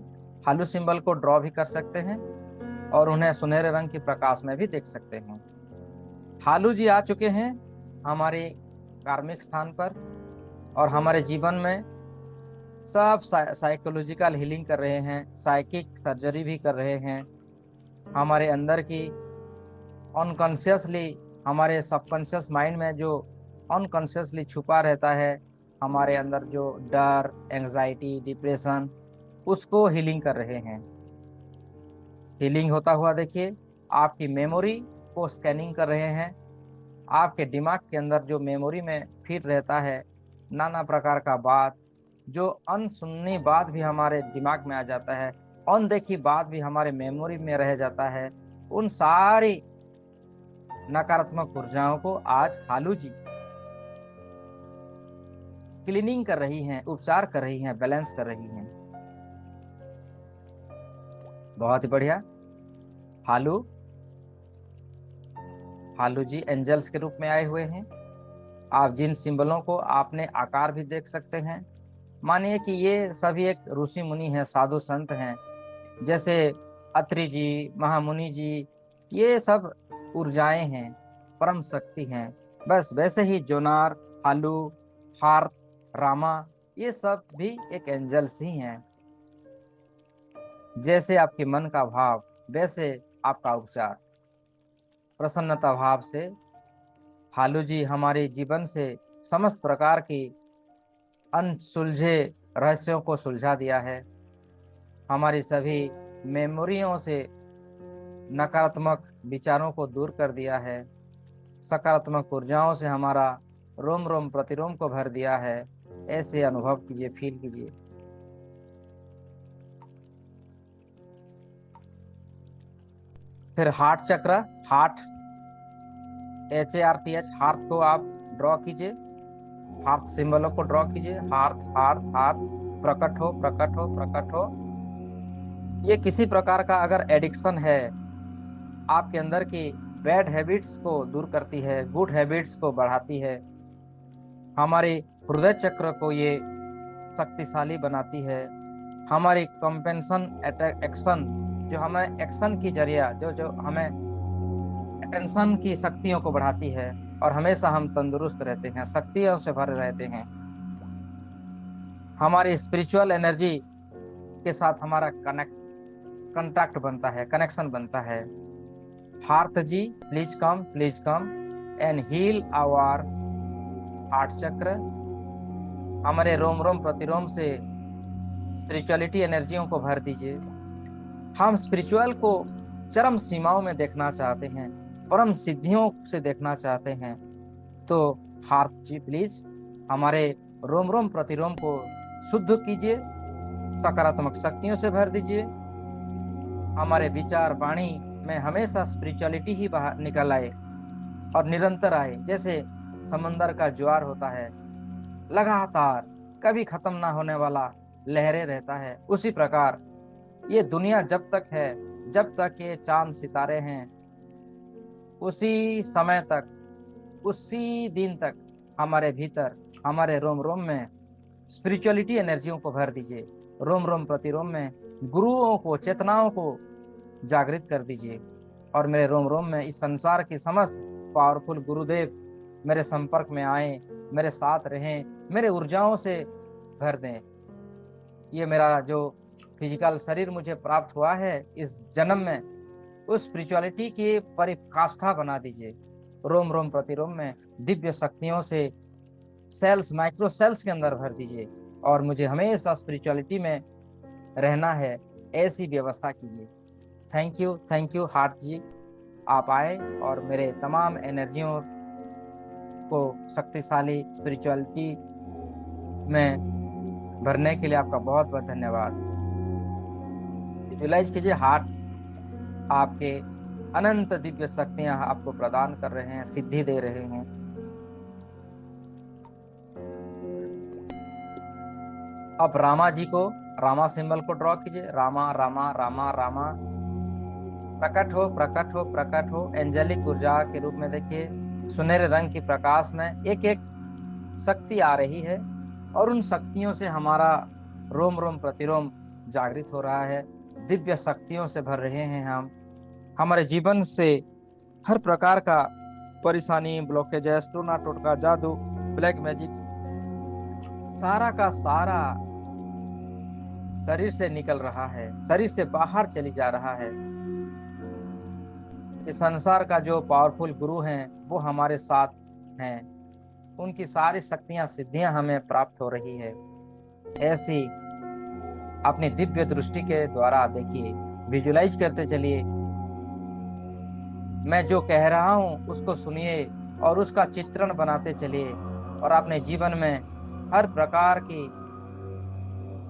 हालू सिंबल को ड्रॉ भी कर सकते हैं और उन्हें सुनहरे रंग की प्रकाश में भी देख सकते हैं। हालू जी आ चुके हैं हमारे कार्मिक स्थान पर और हमारे जीवन में सब साइकोलॉजिकल हीलिंग कर रहे हैं, साइकिक सर्जरी भी कर रहे हैं। हमारे अंदर की अनकॉन्शियसली, हमारे सबकॉन्शियस माइंड में जो अनकॉन्शियसली छुपा रहता है, हमारे अंदर जो डर, एंजाइटी, डिप्रेशन, उसको हीलिंग कर रहे हैं। हीलिंग होता हुआ देखिए, आपकी मेमोरी को स्कैनिंग कर रहे हैं। आपके दिमाग के अंदर जो मेमोरी में फिट रहता है नाना प्रकार का बात, जो अनसुनी बात भी हमारे दिमाग में आ जाता है, अनदेखी बात भी हमारे मेमोरी में रह जाता है, उन सारी नकारात्मक ऊर्जाओं को आज हालू जी क्लीनिंग कर रही हैं, उपचार कर रही हैं, बैलेंस कर रही हैं। बहुत ही बढ़िया। हालू हालू जी एंजल्स के रूप में आए हुए हैं। आप जिन सिंबलों को आपने आकार भी देख सकते हैं, मानिए कि ये सभी एक ऋषि मुनि हैं, साधु संत हैं, जैसे अत्रि जी, महामुनि जी, ये सब ऊर्जाएं हैं, परम शक्ति हैं। बस वैसे ही जोनार, हालू, हार्थ, रामा, ये सब भी एक एंजल्स ही हैं। जैसे आपके मन का भाव वैसे आपका उपचार। प्रसन्नता भाव से हालू जी हमारे जीवन से समस्त प्रकार की अनसुलझे रहस्यों को सुलझा दिया है। हमारी सभी मेमोरियों से नकारात्मक विचारों को दूर कर दिया है। सकारात्मक ऊर्जाओं से हमारा रोम रोम प्रतिरोम को भर दिया है। ऐसे अनुभव कीजिए, फील कीजिए। फिर हार्ट चक्र, हार्ट, HARTH, हार्ट को आप ड्रॉ कीजिए, हार्ट सिंबलों को ड्रॉ कीजिए। हार्ट हार्ट हार्ट, प्रकट हो प्रकट हो प्रकट हो। ये किसी प्रकार का अगर एडिक्शन है आपके अंदर की, बैड हैबिट्स को दूर करती है, गुड हैबिट्स को बढ़ाती है। हमारे हृदय चक्र को ये शक्तिशाली बनाती है। हमारी कंपेंशन एक्शन, जो हमें एक्शन की जरिया जो जो हमें अटेंशन की शक्तियों को बढ़ाती है और हमेशा हम तंदुरुस्त रहते हैं, शक्तियों से भरे रहते हैं। हमारी स्पिरिचुअल एनर्जी के साथ हमारा कंटैक्ट बनता है, कनेक्शन बनता है। हार्थ जी please come and heal our heart chakra. हमारे रोम रोम प्रतिरोम से स्पिरिचुअलिटी एनर्जियों को भर दीजिए। हम स्पिरिचुअल को चरम सीमाओं में देखना चाहते हैं, परम सिद्धियों से देखना चाहते हैं, तो हार्थ जी प्लीज हमारे रोम रोम प्रतिरोम को शुद्ध कीजिए, सकारात्मक शक्तियों से भर दीजिए। हमारे विचार वाणी में हमेशा स्पिरिचुअलिटी ही बाहर निकल आए और निरंतर आए। जैसे समंदर का ज्वार होता है, लगातार कभी खत्म ना होने वाला लहरे रहता है, उसी प्रकार ये दुनिया जब तक है, जब तक ये चांद सितारे हैं, उसी समय तक, उसी दिन तक हमारे भीतर, हमारे रोम रोम में स्पिरिचुअलिटी एनर्जियों को भर दीजिए। रोम रोम प्रतिरोम में गुरुओं को, चेतनाओं को जागृत कर दीजिए और मेरे रोम रोम में इस संसार की समस्त पावरफुल गुरुदेव मेरे संपर्क में आए, मेरे साथ रहें, मेरे ऊर्जाओं से भर दें। ये मेरा जो फिजिकल शरीर मुझे प्राप्त हुआ है इस जन्म में, उस स्पिरिचुअलिटी की परिकाष्ठा बना दीजिए। रोम रोम प्रतिरोम में दिव्य शक्तियों से सेल्स, माइक्रो सेल्स के अंदर भर दीजिए और मुझे हमेशा स्पिरिचुअलिटी में रहना है, ऐसी व्यवस्था कीजिए। थैंक यू हार्ट जी, आप आए और मेरे तमाम एनर्जियों को शक्तिशाली स्पिरिचुअलिटी में भरने के लिए आपका बहुत बहुत धन्यवाद। विजुलाइज कीजिए, हार्ट आपके अनंत दिव्य शक्तियां आपको प्रदान कर रहे हैं, सिद्धि दे रहे हैं। अब रामा जी को, रामा सिंबल को ड्रॉ कीजिए। रामा रामा रामा रामा, प्रकट हो प्रकट हो प्रकट हो। एंजेलिक ऊर्जा के रूप में देखिए, सुनहरे रंग की प्रकाश में एक एक शक्ति आ रही है और उन शक्तियों से हमारा रोम रोम प्रतिरोम जागृत हो रहा है। दिव्य शक्तियों से भर रहे हैं हम। हमारे जीवन से हर प्रकार का परेशानी, ब्लॉकेजेस, टोना टोटका, जादू, ब्लैक मैजिक, सारा का सारा शरीर से निकल रहा है, शरीर से बाहर चली जा रहा है। इस संसार का जो पावरफुल गुरु हैं वो हमारे साथ हैं। उनकी सारी शक्तियां सिद्धियां हमें प्राप्त हो रही है। ऐसी अपनी दिव्य दृष्टि के द्वारा देखिए, विजुलाइज करते चलिए। मैं जो कह रहा हूं उसको सुनिए और उसका चित्रण बनाते चलिए, और अपने जीवन में हर प्रकार की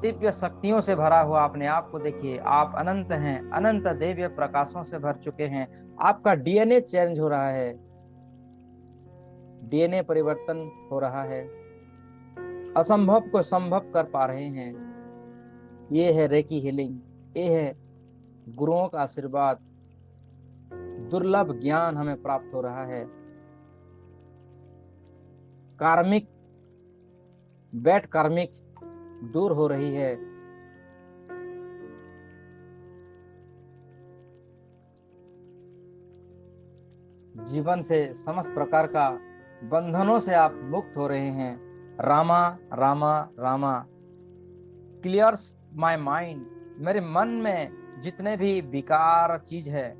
दिव्य शक्तियों से भरा हुआ अपने आप को देखिए। आप अनंत हैं, अनंत दिव्य प्रकाशों से भर चुके हैं। आपका डीएनए चेंज हो रहा है, डीएनए परिवर्तन हो रहा है। असंभव को संभव कर पा रहे हैं। ये है रेकी हीलिंग, ये है गुरुओं का आशीर्वाद। दुर्लभ ज्ञान हमें प्राप्त हो रहा है। कार्मिक बैड कार्मिक दूर हो रही है। जीवन से समस्त प्रकार का बंधनों से आप मुक्त हो रहे हैं। Rama Rama Rama clears my mind. मेरे मन में जितने भी विकार चीज है,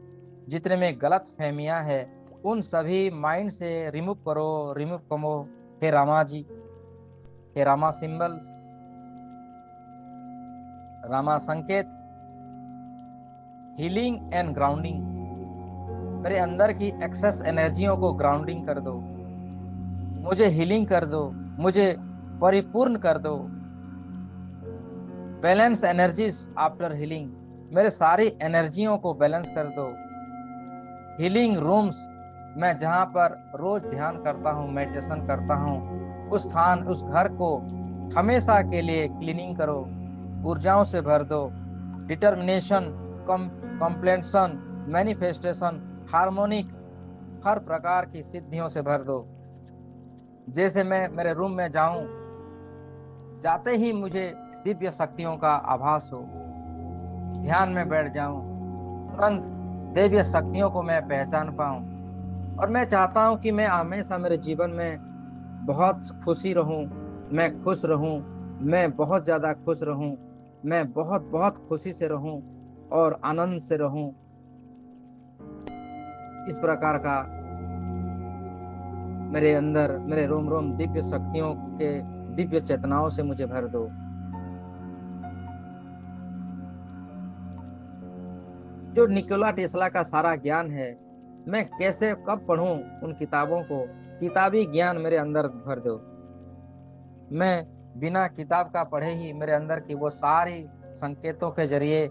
जितने में गलत फहमियां है, उन सभी माइंड से रिमूव करो, रिमूव करो। हे रामा जी, हे रामा सिंबल्स, रामा संकेत, हीलिंग एंड ग्राउंडिंग। मेरे अंदर की एक्सेस एनर्जियों को ग्राउंडिंग कर दो, मुझे हीलिंग कर दो, मुझे परिपूर्ण कर दो। Balance energies after healing. मेरे सारी एनर्जियों को बैलेंस कर दो। हीलिंग रूम्स, मैं जहां पर रोज ध्यान करता हूं, मेडिटेशन करता हूं, उस स्थान, उस घर को हमेशा के लिए क्लीनिंग करो, ऊर्जाओं से भर दो। डिटर्मिनेशन, कॉम्प्लेंशन, मैनिफेस्टेशन, हार्मोनिक, हर प्रकार की सिद्धियों से भर दो। जैसे मैं मेरे रूम में जाऊं, जाते ही मुझे दिव्य शक्तियों का आभास हो, ध्यान में बैठ जाऊं, तुरंत दिव्य शक्तियों को मैं पहचान पाऊं। और मैं चाहता हूं कि मैं हमेशा मेरे जीवन में बहुत खुशी रहूं, मैं खुश रहूं, मैं बहुत ज्यादा खुश रहूं, मैं बहुत बहुत खुशी से रहूं और आनंद से रहूं। इस प्रकार का मेरे अंदर, मेरे रोम रोम दिव्य शक्तियों के दिव्य चेतनाओं से मुझे भर दो। जो निकोला टेस्ला का सारा ज्ञान है, मैं कैसे कब पढूं उन किताबों को, किताबी ज्ञान मेरे अंदर भर दो। मैं बिना किताब का पढ़े ही मेरे अंदर की वो सारी संकेतों के जरिए,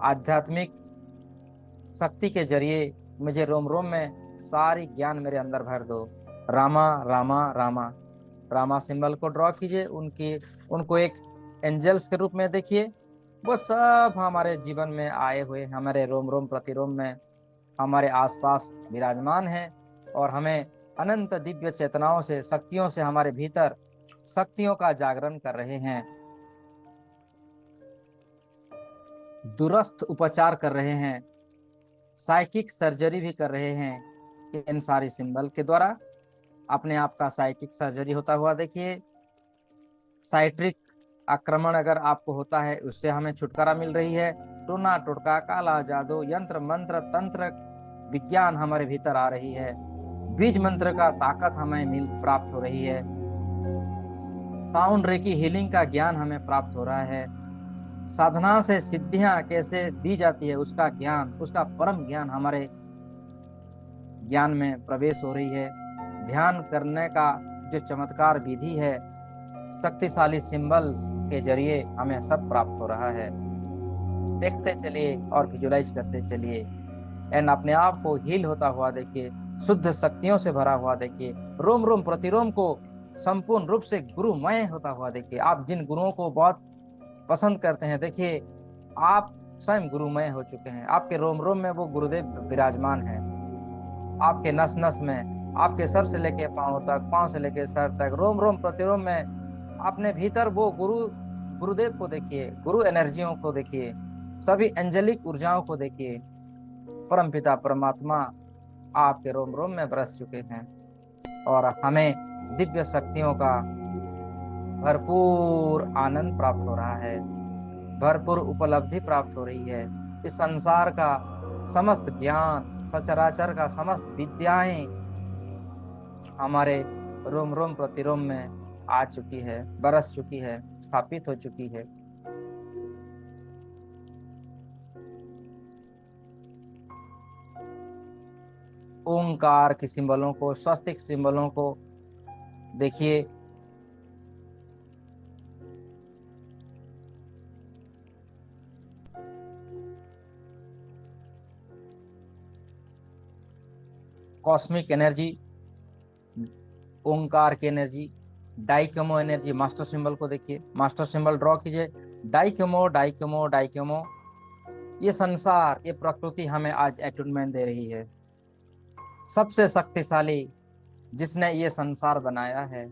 आध्यात्मिक शक्ति के जरिए मुझे रोम रोम में सारी ज्ञान मेरे अंदर भर दो। रामा रामा रामा, रामा सिंबल को ड्रॉ कीजिए, उनको एक एंजल्स के रूप में देखिए। वो सब हमारे जीवन में आए हुए, हमारे रोम रोम प्रतिरोम में हमारे आसपास विराजमान हैं और हमें अनंत दिव्य चेतनाओं से, शक्तियों से, हमारे भीतर शक्तियों का जागरण कर रहे हैं। दूरस्थ उपचार कर रहे हैं, साइकिक सर्जरी भी कर रहे हैं। इन सारी सिंबल के द्वारा अपने आप का साइकिक सर्जरी होता हुआ देखिए। साइट्रिक आक्रमण अगर आपको होता है, उससे हमें छुटकारा मिल रही है। टोना टोटका, काला जादू, यंत्र मंत्र, तंत्र विज्ञान हमारे भीतर आ रही है। बीज मंत्र का ताकत हमें प्राप्त हो रही है। साउंड रेकी हीलिंग का ज्ञान हमें प्राप्त हो रहा है। साधना से सिद्धियां कैसे दी जाती है उसका ज्ञान, उसका परम ज्ञान हमारे ज्ञान में प्रवेश हो रही है। ध्यान करने का जो चमत्कार विधि है, शक्तिशाली सिंबल्स के जरिए हमें सब प्राप्त हो रहा है। देखते चलिए और विजुलाइज करते चलिए, एंड अपने आप को हील होता हुआ देखिए, शुद्ध शक्तियों से भरा हुआ देखिए, रोम रोम प्रतिरोम को संपूर्ण रूप से गुरुमय होता हुआ देखिए। आप जिन गुरुओं को बहुत पसंद करते हैं, देखिए आप स्वयं गुरुमय हो चुके हैं। आपके रोम रोम में वो गुरुदेव विराजमान है, आपके नस नस में, आपके सर से लेके पांव तक, पांव से लेके सर तक, रोम रोम प्रतिरोम में अपने भीतर वो गुरुदेव को देखिए, गुरु एनर्जियों को देखिए, सभी एंजेलिक ऊर्जाओं को देखिए। परमपिता परमात्मा आपके रोम रोम में बरस चुके हैं और हमें दिव्य शक्तियों का भरपूर आनंद प्राप्त हो रहा है, भरपूर उपलब्धि प्राप्त हो रही है। इस संसार का समस्त ज्ञान, सचराचर का समस्त विद्याएं हमारे रोम रोम प्रतिरोम में आ चुकी है, बरस चुकी है, स्थापित हो चुकी है। ओंकार के सिंबलों को, स्वस्तिक सिंबलों को देखिए। कॉस्मिक एनर्जी, ओंकार की एनर्जी, डाइकोमो एनर्जी, मास्टर सिंबल को देखिए, मास्टर सिंबल ड्रॉ कीजिए। डाइकोमो डाइकोमो डाइकोमो, ये संसार, ये प्रकृति हमें आज एटूनमेंट दे रही है। सबसे शक्तिशाली जिसने ये संसार बनाया है,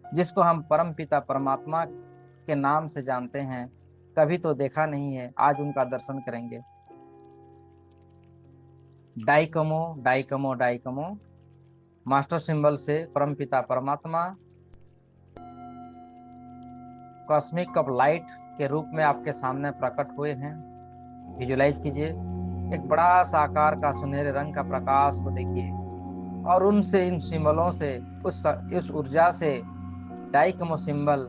जिसको हम परम पिता परमात्मा के नाम से जानते हैं, कभी तो देखा नहीं है, आज उनका दर्शन करेंगे। डाइकोमो डाइकोमो डाइकोमो, मास्टर सिंबल से परम पिता परमात्मा कॉस्मिक कप लाइट के रूप में आपके सामने प्रकट हुए हैं। विजुलाइज कीजिए, एक बड़ा सा आकार का सुनहरे रंग का प्रकाश को देखिए और उनसे, इन सिंबलों से, उस ऊर्जा से डाइकोमो सिंबल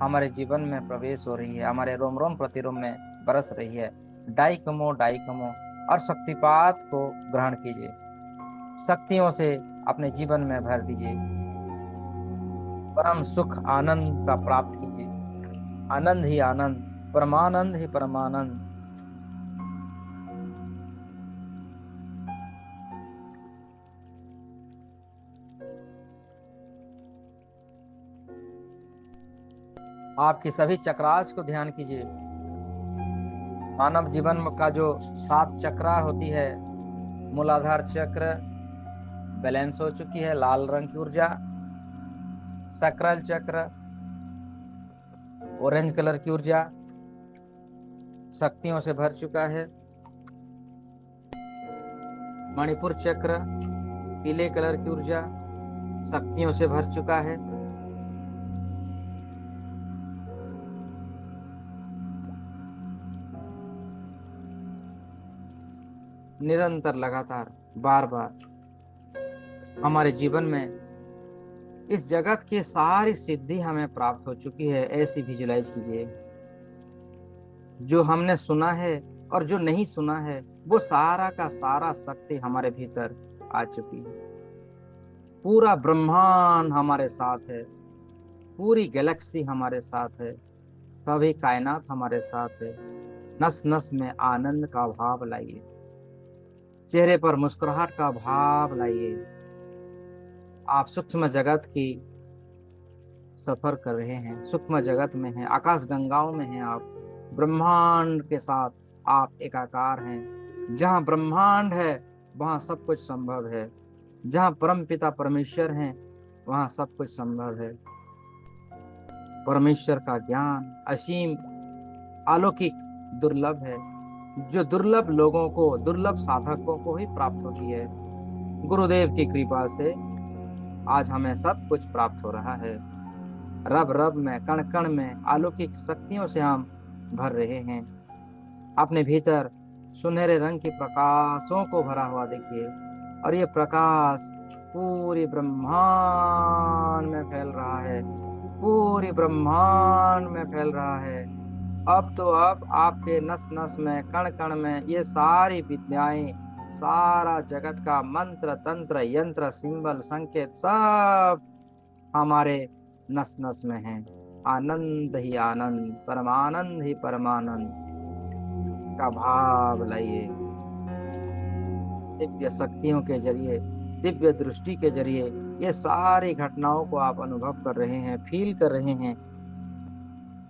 हमारे जीवन में प्रवेश हो रही है, हमारे रोम रोम प्रतिरोम में बरस रही है। डाइकोमो डाइकोमो, और शक्तिपात को ग्रहण कीजिए, शक्तियों से अपने जीवन में भर दीजिए, परम सुख आनंद का प्राप्त कीजिए। आनंद ही आनंद, परमानंद ही परमानंद। आपकी सभी चक्रास को ध्यान कीजिए। मानव जीवन का जो 7 चक्रा होती है, मूलाधार चक्र बैलेंस हो चुकी है, लाल रंग की ऊर्जा। सक्राल चक्र ऑरेंज कलर की ऊर्जा शक्तियों से भर चुका है। मणिपुर चक्र पीले कलर की ऊर्जा शक्तियों से भर चुका है। निरंतर, लगातार, बार बार हमारे जीवन में इस जगत की सारी सिद्धि हमें प्राप्त हो चुकी है। ऐसी विजुलाइज कीजिए, जो हमने सुना है और जो नहीं सुना है, वो सारा का सारा शक्ति हमारे भीतर आ चुकी है। पूरा ब्रह्मांड हमारे साथ है, पूरी गैलेक्सी हमारे साथ है, सभी कायनात हमारे साथ है। नस नस में आनंद का भाव लाइए, चेहरे पर मुस्कुराहट का भाव लाइए। आप सूक्ष्म जगत की सफर कर रहे हैं, सूक्ष्म जगत में हैं, आकाश गंगाओं में हैं आप, ब्रह्मांड के साथ आप एकाकार हैं। जहाँ ब्रह्मांड है वहाँ सब कुछ संभव है, जहाँ परम पिता परमेश्वर हैं वहाँ सब कुछ संभव है। परमेश्वर का ज्ञान असीम, अलौकिक, दुर्लभ है, जो दुर्लभ लोगों को, दुर्लभ साधकों को ही प्राप्त होती है। गुरुदेव की कृपा से आज हमें सब कुछ प्राप्त हो रहा है। रब रब में, कण कण में अलौकिक शक्तियों से हम भर रहे हैं। अपने भीतर सुनहरे रंग के प्रकाशों को भरा हुआ देखिए, और ये प्रकाश पूरी ब्रह्मांड में फैल रहा है, पूरी ब्रह्मांड में फैल रहा है। अब तो अब आपके नस नस में, कण कण में ये सारी विद्याएं, सारा जगत का मंत्र तंत्र यंत्र सिंबल संकेत सब हमारे नस नस में है। आनंद ही आनंद, परमानंद ही परमानंद का भाव लाइए। दिव्य शक्तियों के जरिए, दिव्य दृष्टि के जरिए ये सारी घटनाओं को आप अनुभव कर रहे हैं, फील कर रहे हैं।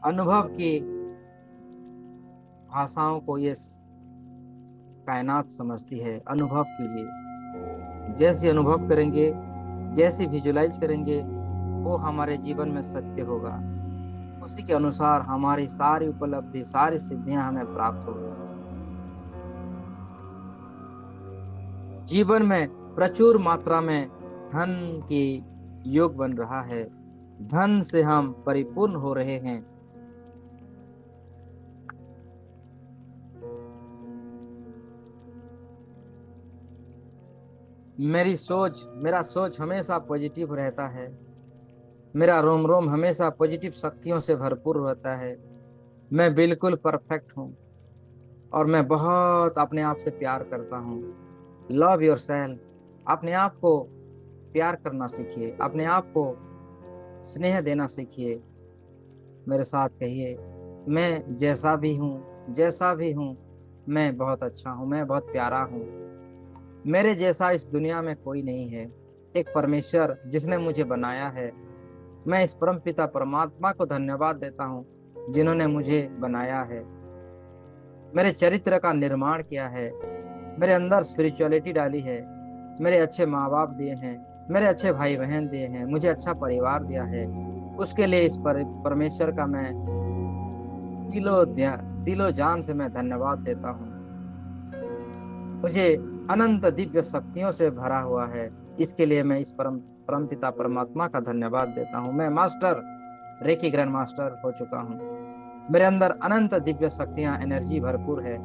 अनुभव की भाषाओं को ये कायनात समझती है। अनुभव कीजिए, जैसे अनुभव करेंगे, जैसे विजुलाइज करेंगे, वो हमारे जीवन में सत्य होगा। उसी के अनुसार हमारी सारी उपलब्धि, सारी सिद्धियां हमें प्राप्त होगी। जीवन में प्रचुर मात्रा में धन की योग बन रहा है। धन से हम परिपूर्ण हो रहे हैं। मेरा सोच हमेशा पॉजिटिव रहता है। मेरा रोम रोम हमेशा पॉजिटिव शक्तियों से भरपूर रहता है। मैं बिल्कुल परफेक्ट हूँ और मैं बहुत अपने आप से प्यार करता हूँ। Love your self. अपने आप को प्यार करना सीखिए, अपने आप को स्नेह देना सीखिए। मेरे साथ कहिए, मैं जैसा भी हूँ, मैं बहुत अच्छा हूँ, मैं बहुत प्यारा हूँ। मेरे जैसा इस दुनिया में कोई नहीं है। एक परमेश्वर जिसने मुझे बनाया है। मैं इस परम पिता परमात्मा को धन्यवाद देता हूँ जिन्होंने मुझे बनाया है, मेरे चरित्र का निर्माण किया है, मेरे अंदर स्पिरिचुअलिटी डाली है, मेरे अच्छे माँ बाप दिए हैं, मेरे अच्छे भाई बहन दिए हैं, मुझे अच्छा परिवार दिया है। उसके लिए इस परमेश्वर का मैं दिलो जान से मैं धन्यवाद देता हूँ। मुझे अनंत दिव्य शक्तियों से भरा हुआ है। इसके लिए मैं इस परम पिता परमात्मा का धन्यवाद देता हूँ। मैं मास्टर, रेकी ग्रैंड मास्टर हो चुका हूँ। मेरे अंदर अनंत दिव्य शक्तियां, एनर्जी भरपूर है।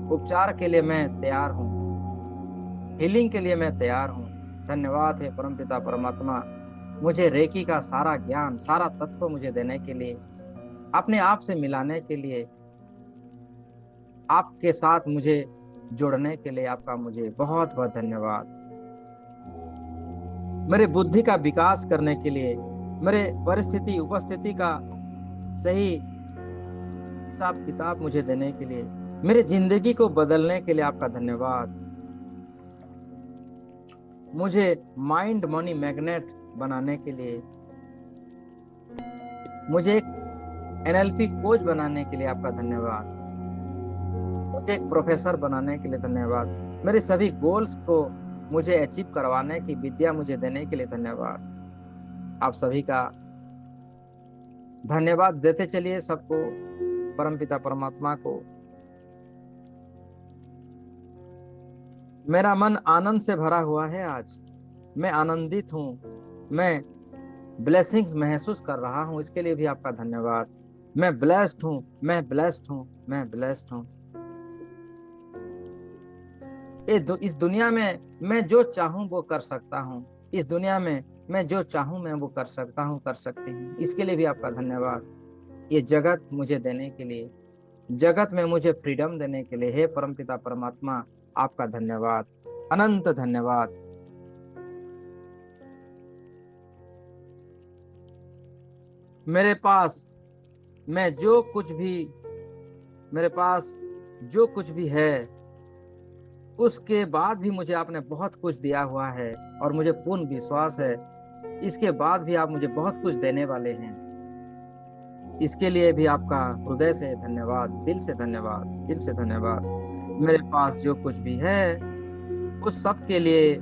उपचार के लिए मैं तैयार हूँ। हीलिंग के लिए मैं तैयार हूँ। धन्यवाद है परमपिता परमात्मा, मुझे रेकी का सारा ज्ञान, सारा तत्व मुझे देने के लिए, अपने आप से मिलाने के लिए, आपके साथ मुझे जोड़ने के लिए आपका मुझे बहुत बहुत धन्यवाद। मेरे बुद्धि का विकास करने के लिए, मेरे परिस्थिति उपस्थिति का सही हिसाब किताब मुझे देने के लिए, मेरे जिंदगी को बदलने के लिए आपका धन्यवाद। मुझे माइंड मनी मैग्नेट बनाने के लिए, मुझे एक एनएलपी कोच बनाने के लिए आपका धन्यवाद। मुझे एक प्रोफेसर बनाने के लिए धन्यवाद। मेरे सभी गोल्स को मुझे अचीव करवाने की विद्या मुझे देने के लिए धन्यवाद। आप सभी का धन्यवाद देते चलिए, सबको, परमपिता परमात्मा को। मेरा मन आनंद से भरा हुआ है। आज मैं आनंदित हूँ। मैं ब्लेसिंग्स महसूस कर रहा हूँ, इसके लिए भी आपका धन्यवाद। मैं ब्लेस्ड हूँ, मैं ब्लेस्ड हूँ, मैं ब्लेस्ड हूँ। इस दुनिया में मैं जो चाहूँ वो कर सकता हूँ। इस दुनिया में मैं जो चाहूँ मैं वो कर सकता हूँ, कर सकती हूँ। इसके लिए भी आपका धन्यवाद। ये जगत मुझे देने के लिए, जगत में मुझे फ्रीडम देने के लिए, हे परमपिता परमात्मा, आपका धन्यवाद, अनंत धन्यवाद। मेरे पास मैं जो कुछ भी मेरे पास जो कुछ भी है, उसके बाद भी मुझे आपने बहुत कुछ दिया हुआ है और मुझे पूर्ण विश्वास है इसके बाद भी आप मुझे बहुत कुछ देने वाले हैं। इसके लिए भी आपका हृदय से धन्यवाद, दिल से धन्यवाद, दिल से धन्यवाद। मेरे पास जो कुछ भी है उस सब के लिए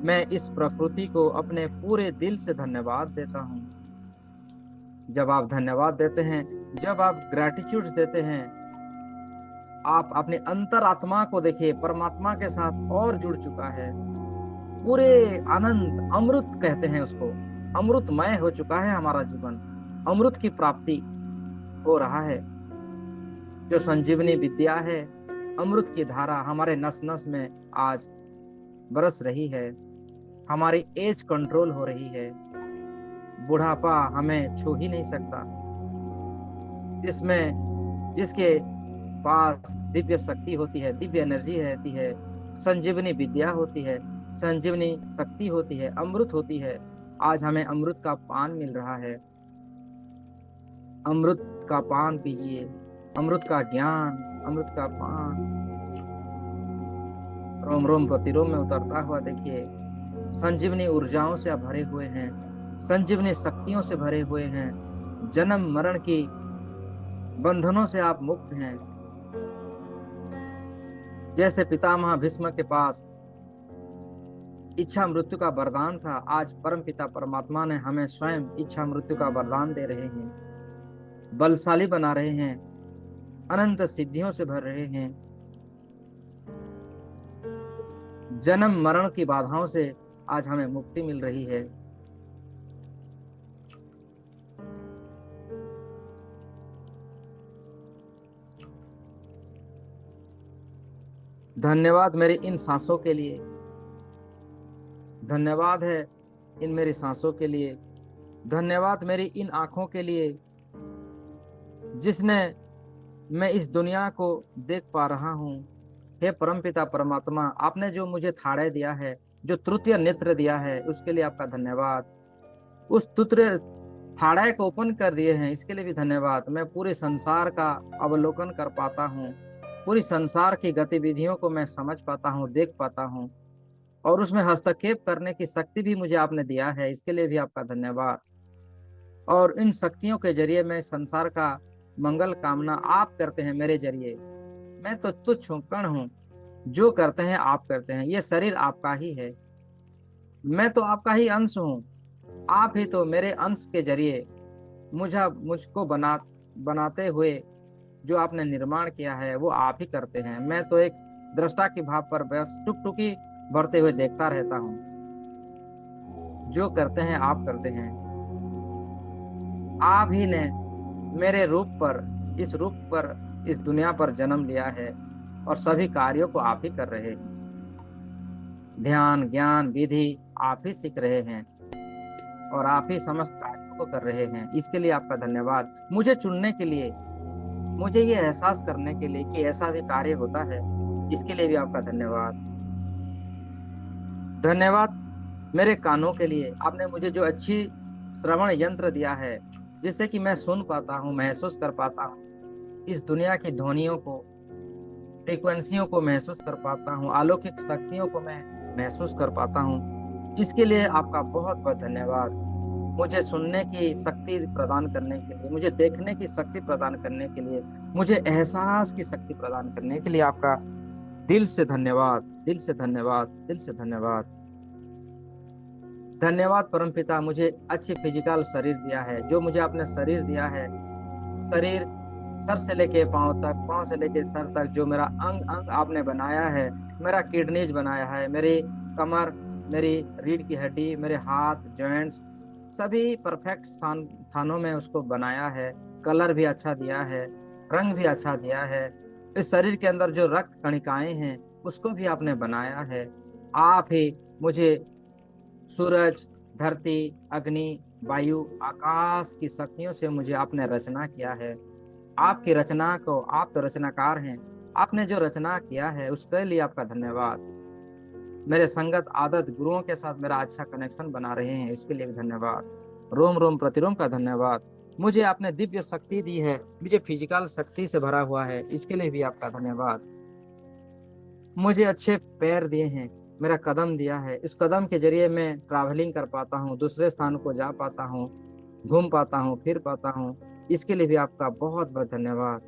मैं इस प्रकृति को अपने पूरे दिल से धन्यवाद देता हूँ। जब आप धन्यवाद देते हैं, जब आप ग्रैटिट्यूड देते हैं, आप अपने अंतरात्मा को देखिए, परमात्मा के साथ और जुड़ चुका है। पूरे आनंद, अमृत कहते हैं उसको, अमृतमय हो चुका है हमारा जीवन। अमृत की प्राप्ति हो रहा है। जो संजीवनी विद्या है, अमृत की धारा हमारे नस नस में आज बरस रही है। हमारी एज कंट्रोल हो रही है। बुढ़ापा हमें छू ही नहीं सकता। जिसके पास दिव्य शक्ति होती है, दिव्य एनर्जी रहती है, संजीवनी विद्या होती है, संजीवनी शक्ति होती है, अमृत होती है। आज हमें अमृत का पान मिल रहा है। अमृत का पान पीजिए, अमृत का ज्ञान, अमृत का पान रोम रोम प्रतिरोम में उतरता हुआ देखिए। संजीवनी ऊर्जाओं से आप भरे हुए हैं, संजीवनी शक्तियों से भरे हुए हैं। जन्म मरण की बंधनों से आप मुक्त हैं। जैसे पितामह भीष्म के पास इच्छा मृत्यु का वरदान था, आज परम पिता परमात्मा ने हमें स्वयं इच्छा मृत्यु का वरदान दे रहे हैं। बलशाली बना रहे हैं, अनंत सिद्धियों से भर रहे हैं। जन्म मरण की बाधाओं से आज हमें मुक्ति मिल रही है। धन्यवाद मेरी इन सांसों के लिए, धन्यवाद है इन मेरी सांसों के लिए, धन्यवाद मेरी इन आंखों के लिए जिसने मैं इस दुनिया को देख पा रहा हूँ। हे परमपिता परमात्मा, आपने जो मुझे थाड़े दिया है, जो तृतीय नेत्र दिया है, उसके लिए आपका धन्यवाद। उस तृतीय थाड़े को ओपन कर दिए हैं, इसके लिए भी धन्यवाद। मैं पूरे संसार का अवलोकन कर पाता हूँ, पूरी संसार की गतिविधियों को मैं समझ पाता हूँ, देख पाता हूँ, और उसमें हस्तक्षेप करने की शक्ति भी मुझे आपने दिया है, इसके लिए भी आपका धन्यवाद। और इन शक्तियों के जरिए मैं संसार का मंगल कामना आप करते हैं मेरे जरिए। मैं तो तुच्छ हूँ, कण हूँ, जो करते हैं आप करते हैं। ये शरीर आपका ही है, मैं तो आपका ही अंश हूँ। आप ही तो मेरे अंश के जरिए मुझको बनाते हुए जो आपने निर्माण किया है वो आप ही करते हैं। मैं तो एक दृष्टा के भाव पर बस टुकटुकी बढ़ते हुए देखता रहता हूँ। जो करते हैं आप करते हैं। आप ही ने मेरे रूप पर, इस रूप पर, इस दुनिया पर जन्म लिया है और सभी कार्यों को आप ही कर रहे हैं। ध्यान ज्ञान विधि आप ही सीख रहे हैं और आप ही समस्त कार्यों को कर रहे हैं। इसके लिए आपका धन्यवाद। मुझे चुनने के लिए, मुझे ये एहसास करने के लिए कि ऐसा भी कार्य होता है, इसके लिए भी आपका धन्यवाद। धन्यवाद मेरे कानों के लिए, आपने मुझे जो अच्छी श्रवण यंत्र दिया है जिससे कि मैं सुन पाता हूँ, महसूस कर पाता हूँ इस दुनिया की ध्वनियों को, फ्रीक्वेंसियों को महसूस कर पाता हूँ, अलौकिक शक्तियों को मैं महसूस कर पाता हूँ। इसके लिए आपका बहुत बहुत धन्यवाद। मुझे सुनने की शक्ति प्रदान करने के लिए, मुझे देखने की शक्ति प्रदान करने के लिए, मुझे एहसास की शक्ति प्रदान करने के लिए आपका दिल से धन्यवाद, दिल से धन्यवाद, दिल से धन्यवाद। धन्यवाद परमपिता, मुझे अच्छी फिजिकल शरीर दिया है। जो मुझे आपने शरीर दिया है, शरीर सर से लेके पांव तक, पांव से लेके सर तक, जो मेरा अंग अंग आपने बनाया है, मेरा किडनीज बनाया है, मेरी कमर, मेरी रीढ़ की हड्डी, मेरे हाथ, जॉइंट्स, सभी परफेक्ट स्थानों में उसको बनाया है। कलर भी अच्छा दिया है, रंग भी अच्छा दिया है। इस शरीर के अंदर जो रक्त कणिकाएं हैं उसको भी आपने बनाया है। आप ही मुझे सूरज, धरती, अग्नि, वायु, आकाश की शक्तियों से मुझे आपने रचना किया है। आपकी रचना को, आप तो रचनाकार हैं, आपने जो रचना किया है उसके लिए आपका धन्यवाद। मेरे संगत आदत गुरुओं के साथ मेरा अच्छा कनेक्शन बना रहे हैं, इसके लिए धन्यवाद। रोम रोम प्रतिरोम का धन्यवाद। मुझे आपने दिव्य शक्ति दी है, मुझे फिजिकल शक्ति से भरा हुआ है, इसके लिए भी आपका धन्यवाद। मुझे अच्छे पैर दिए हैं, मेरा कदम दिया है, इस कदम के जरिए मैं ट्रैवलिंग कर पाता हूँ, दूसरे स्थान को जा पाता हूँ, घूम पाता हूँ, फिर पाता हूँ, इसके लिए भी आपका बहुत बहुत धन्यवाद।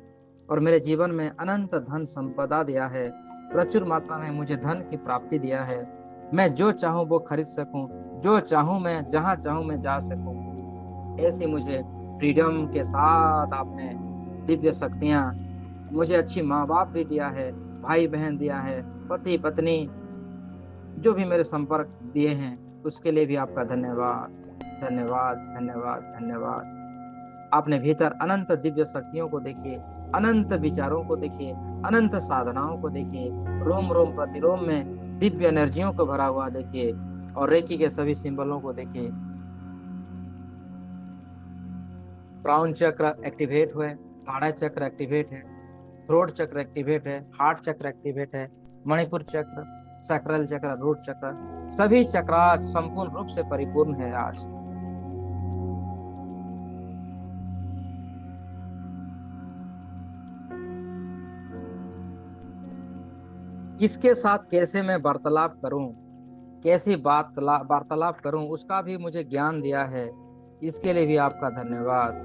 और मेरे जीवन में अनंत धन संपदा दिया है, प्रचुर मात्रा में मुझे धन की प्राप्ति दिया है। मैं जो चाहूँ वो खरीद सकूँ, जो चाहूँ मैं, जहाँ चाहूँ मैं जा सकूँ, ऐसी मुझे फ्रीडम के साथ आपने दिव्य शक्तियाँ, मुझे अच्छी माँ बाप भी दिया है, भाई बहन दिया है, पति पत्नी, जो भी मेरे संपर्क दिए हैं उसके लिए भी आपका धन्यवाद, धन्यवाद, धन्यवाद, धन्यवाद। आपने भीतर अनंत दिव्य शक्तियों को देखिए, अनंत विचारों को देखिए, अनंत साधनाओं को देखिए, रोम रोम प्रतिरोम में दिव्य एनर्जियों को भरा हुआ देखिए, और रेकी के सभी सिंबलों को देखिए। क्राउन चक्र एक्टिवेट हुए, ताड़ा चक्र एक्टिवेट है, थ्रोट चक्र एक्टिवेट है, हार्ट चक्र एक्टिवेट है, मणिपुर चक्र, सैक्रल चक्र, रूट चक्र, सभी चक्र आज संपूर्ण रूप से परिपूर्ण है। आज किसके साथ कैसे मैं वार्तालाप करूं, कैसी वार्तालाप करूं, उसका भी मुझे ज्ञान दिया है, इसके लिए भी आपका धन्यवाद।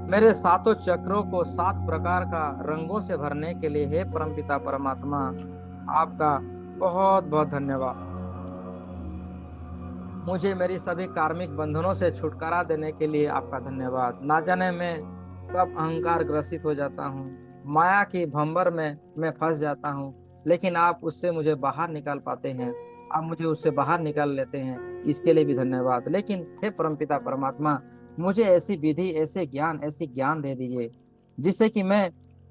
मेरे सातों चक्रों को 7 प्रकार का रंगों से भरने के लिए हे परमपिता परमात्मा, आपका बहुत बहुत धन्यवाद। मुझे मेरी सभी कार्मिक बंधनों से छुटकारा देने के लिए आपका धन्यवाद। ना जाने मैं कब अहंकार ग्रसित हो जाता हूँ, माया की भंवर में मैं फंस जाता हूँ, लेकिन आप उससे मुझे बाहर निकाल पाते हैं। आप मुझे उससे बाहर निकाल लेते हैं, इसके लिए भी धन्यवाद। लेकिन हे परमपिता परमात्मा, मुझे ऐसी विधि, ऐसी ज्ञान दे दीजिए जिससे कि मैं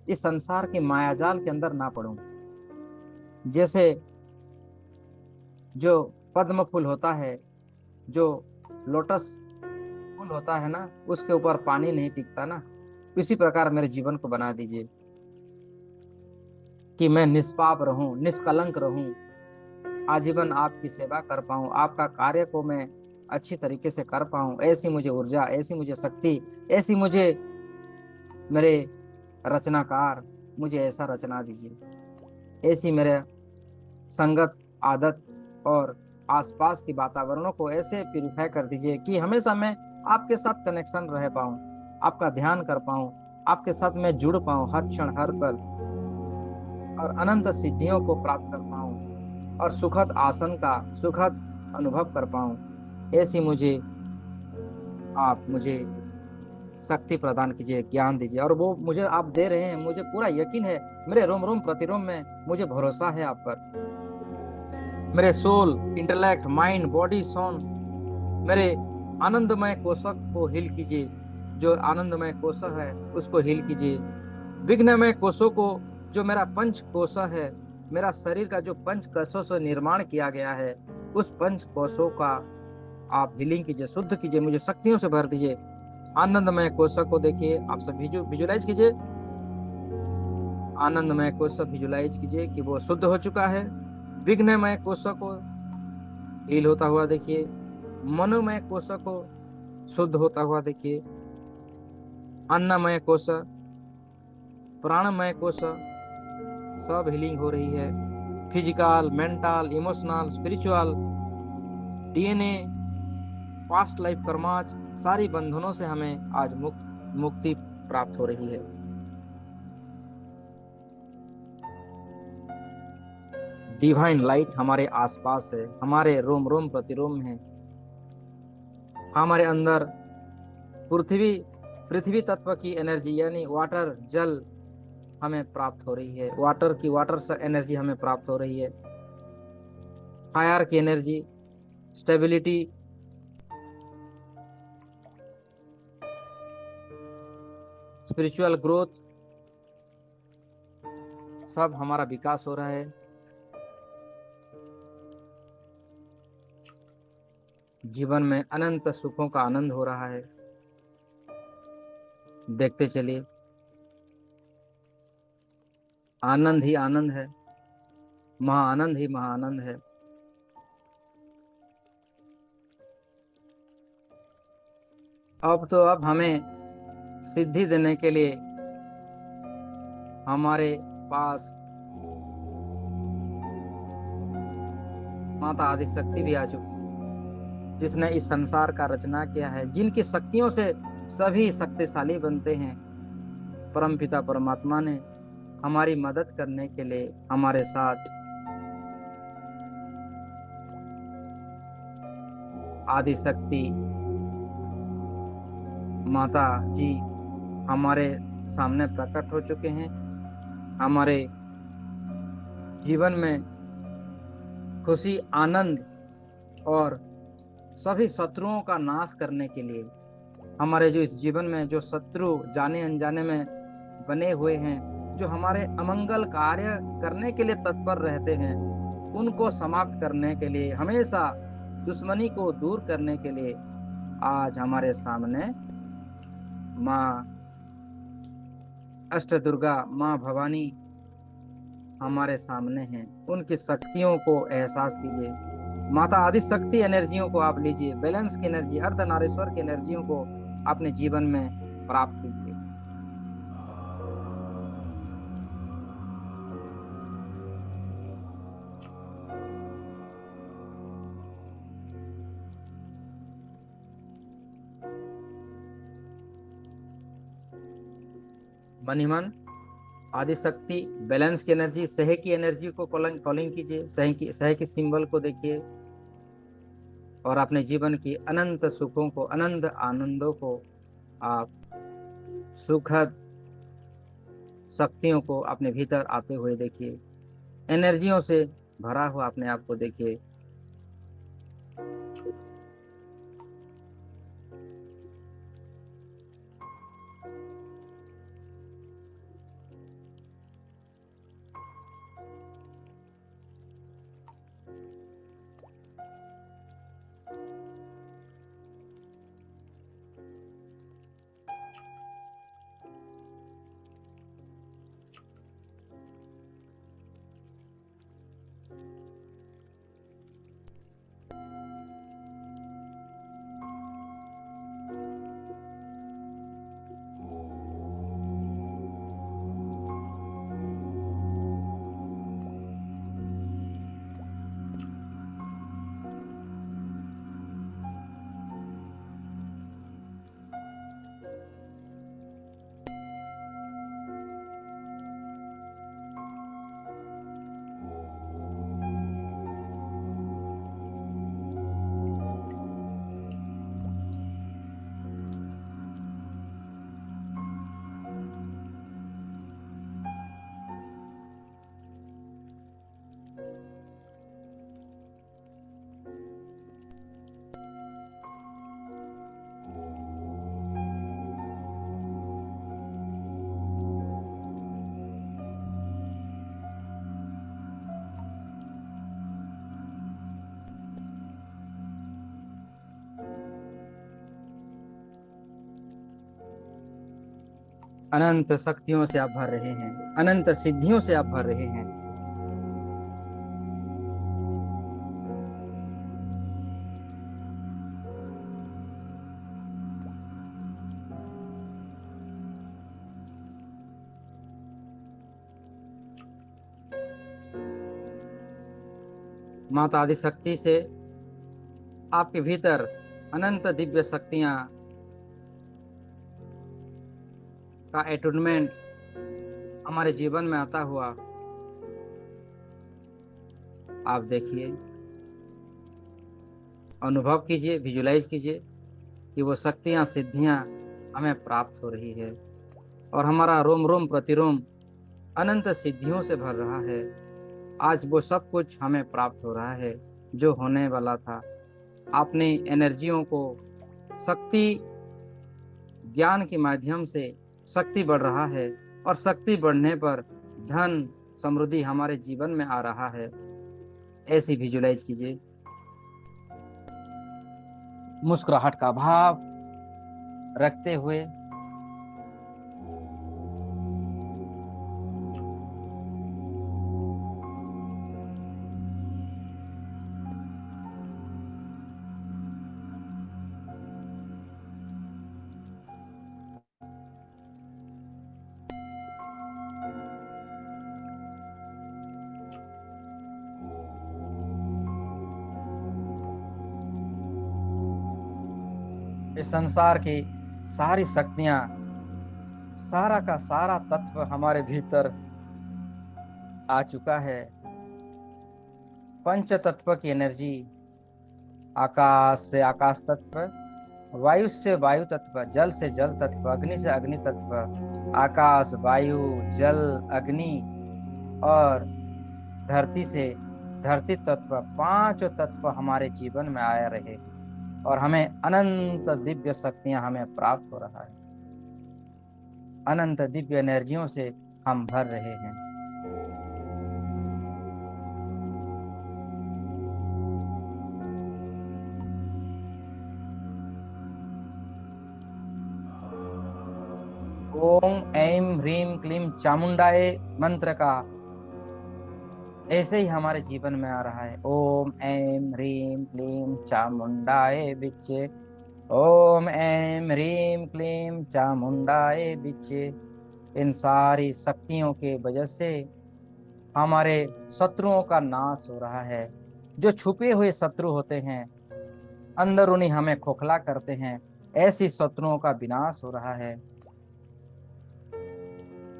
इस संसार के मायाजाल के अंदर ना पड़ूं। जैसे जो पद्म फूल होता है, जो लोटस फूल होता है ना, उसके ऊपर पानी नहीं टिकता ना, इसी प्रकार मेरे जीवन को बना दीजिए कि मैं निष्पाप रहूं, निष्कलंक रहूं, आजीवन आपकी सेवा कर पाऊं, आपका कार्य को मैं अच्छी तरीके से कर पाऊं। ऐसी मुझे ऊर्जा, ऐसी मुझे शक्ति, ऐसी मुझे मेरे रचनाकार, मुझे ऐसा रचना दीजिए। ऐसी मेरे संगत, आदत और आसपास की वातावरणों को ऐसे प्यूरिफाई कर दीजिए कि हमेशा मैं आपके साथ कनेक्शन रह पाऊं, आपका ध्यान कर पाऊं, आपके साथ मैं जुड़ पाऊं हर क्षण हर पल, और अनंत सिद्धियों को प्राप्त कर पाऊं, और सुखद आसन का सुखद अनुभव कर पाऊं। ऐसी मुझे आप मुझे शक्ति प्रदान कीजिए, ज्ञान दीजिए, और वो मुझे आप दे रहे हैं, मुझे पूरा यकीन है। मेरे रोम रोम प्रतिरोम में मुझे भरोसा है आप पर। मेरे सोल, इंटेलेक्ट, माइंड, बॉडी, सोन, मेरे आनंदमय कोशक को हील कीजिए। जो आनंदमय कोशक है उसको हील कीजिए। विघ्नमय कोशों को, जो मेरा पंच कोश है, मेरा शरीर का जो पंच कोशों से निर्माण किया गया है, उस पंच कोशों का आप हीलिंग कीजिए, शुद्ध कीजिए, मुझे शक्तियों से भर दीजिए। आनंदमय कोशक को देखिए, आप सब विजुलाइज कीजिए। आनंदमय कोशक विजुलाइज कीजिए कि वो शुद्ध हो चुका है। विघ्नमय कोशक को हील होता हुआ देखिए। मनोमय कोशक को शुद्ध होता हुआ देखिए। अन्नमय कोशक, प्राणमय कोशक, सब हीलिंग हो रही है। Physical, mental, emotional, spiritual, DNA, past life karmas, सारी बंधनों से हमें आज मुक्ति प्राप्त हो रही है। डिवाइन लाइट हमारे आसपास है, हमारे रोम रोम प्रतिरोम है, हमारे अंदर पृथ्वी पृथ्वी तत्व की एनर्जी यानी वाटर, जल हमें प्राप्त हो रही है। वाटर से एनर्जी हमें प्राप्त हो रही है। फायर की एनर्जी, स्टेबिलिटी, स्पिरिचुअल ग्रोथ, सब हमारा विकास हो रहा है। जीवन में अनंत सुखों का आनंद हो रहा है। देखते चलिए, आनंद ही आनंद है, महाआनंद ही महाआनंद है। अब हमें सिद्धि देने के लिए हमारे पास माता आदिशक्ति भी आ चुकी है, जिसने इस संसार का रचना किया है, जिनकी शक्तियों से सभी शक्तिशाली बनते हैं। परमपिता परमात्मा ने हमारी मदद करने के लिए हमारे साथ आदिशक्ति माता जी हमारे सामने प्रकट हो चुके हैं। हमारे जीवन में खुशी, आनंद और सभी शत्रुओं का नाश करने के लिए, हमारे जो इस जीवन में जो शत्रु जाने अनजाने में बने हुए हैं, जो हमारे अमंगल कार्य करने के लिए तत्पर रहते हैं, उनको समाप्त करने के लिए, हमेशा दुश्मनी को दूर करने के लिए आज हमारे सामने माँ अष्टदुर्गा, माँ भवानी हमारे सामने हैं। उनकी शक्तियों को एहसास कीजिए। माता आदि शक्ति एनर्जियों को आप लीजिए, बैलेंस की एनर्जी, अर्धनारीश्वर की एनर्जियों को अपने जीवन में प्राप्त कीजिए। मन ही मन आदि शक्ति, बैलेंस की एनर्जी, सह की एनर्जी को कॉलिंग कीजिए। सह की सिंबल को देखिए। और अपने जीवन की अनंत सुखों को, अनंत आनंदों को, आप सुखद शक्तियों को अपने भीतर आते हुए देखिए, एनर्जियों से भरा हुआ अपने आप को देखिए। अनंत शक्तियों से आप भर रहे हैं, अनंत सिद्धियों से आप भर रहे हैं। माता आदि शक्ति से आपके भीतर अनंत दिव्य शक्तियां का एटूनमेंट हमारे जीवन में आता हुआ आप देखिए, अनुभव कीजिए, विजुलाइज कीजिए कि वो शक्तियां, सिद्धियां हमें प्राप्त हो रही है और हमारा रोम रोम प्रतिरोम अनंत सिद्धियों से भर रहा है। आज वो सब कुछ हमें प्राप्त हो रहा है जो होने वाला था। अपनी एनर्जियों को शक्ति ज्ञान के माध्यम से शक्ति बढ़ रहा है और शक्ति बढ़ने पर धन समृद्धि हमारे जीवन में आ रहा है। ऐसी विजुलाइज कीजिए, मुस्कुराहट का भाव रखते हुए। इस संसार की सारी शक्तियां, सारा का सारा तत्व हमारे भीतर आ चुका है। पंच तत्व की एनर्जी, आकाश से आकाश तत्व, वायु से वायु तत्व, जल से जल तत्व, अग्नि से अग्नि तत्व, आकाश, वायु, जल, अग्नि और धरती से धरती तत्व, पांचों तत्व हमारे जीवन में आया रहे और हमें अनंत दिव्य शक्तियां हमें प्राप्त हो रहा है। अनंत दिव्य एनर्जियों से हम भर रहे हैं। ओम ऐं ह्रीं क्लीं चामुंडाए मंत्र का ऐसे ही हमारे जीवन में आ रहा है। ओम ऐं ह्रीं क्लीं चामुंडाए विच्चे, ओम ऐं ह्रीं क्लीं चामुंडाए विच्चे। इन सारी शक्तियों के वजह से हमारे शत्रुओं का नाश हो रहा है। जो छुपे हुए शत्रु होते हैं, अंदरूनी हमें खोखला करते हैं, ऐसी शत्रुओं का विनाश हो रहा है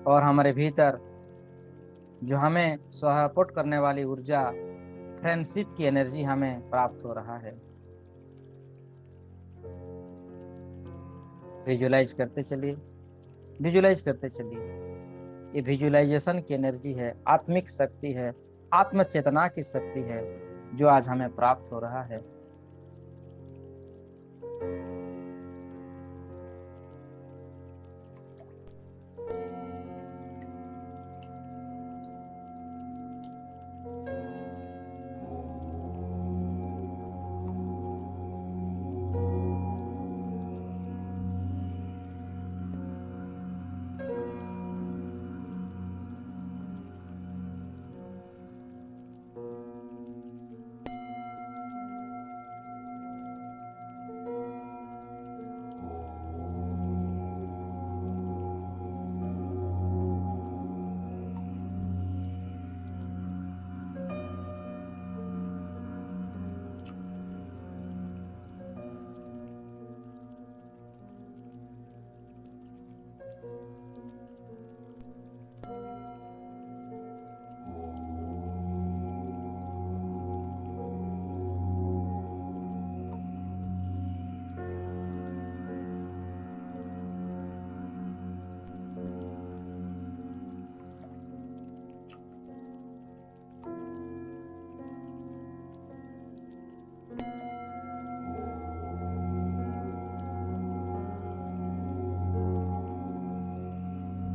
और हमारे भीतर जो हमें सपोर्ट करने वाली ऊर्जा, फ्रेंडशिप की एनर्जी हमें प्राप्त हो रहा है। विजुलाइज करते चलिए, विजुलाइज करते चलिए। ये विजुलाइजेशन की एनर्जी है, आत्मिक शक्ति है, आत्म चेतना की शक्ति है, जो आज हमें प्राप्त हो रहा है।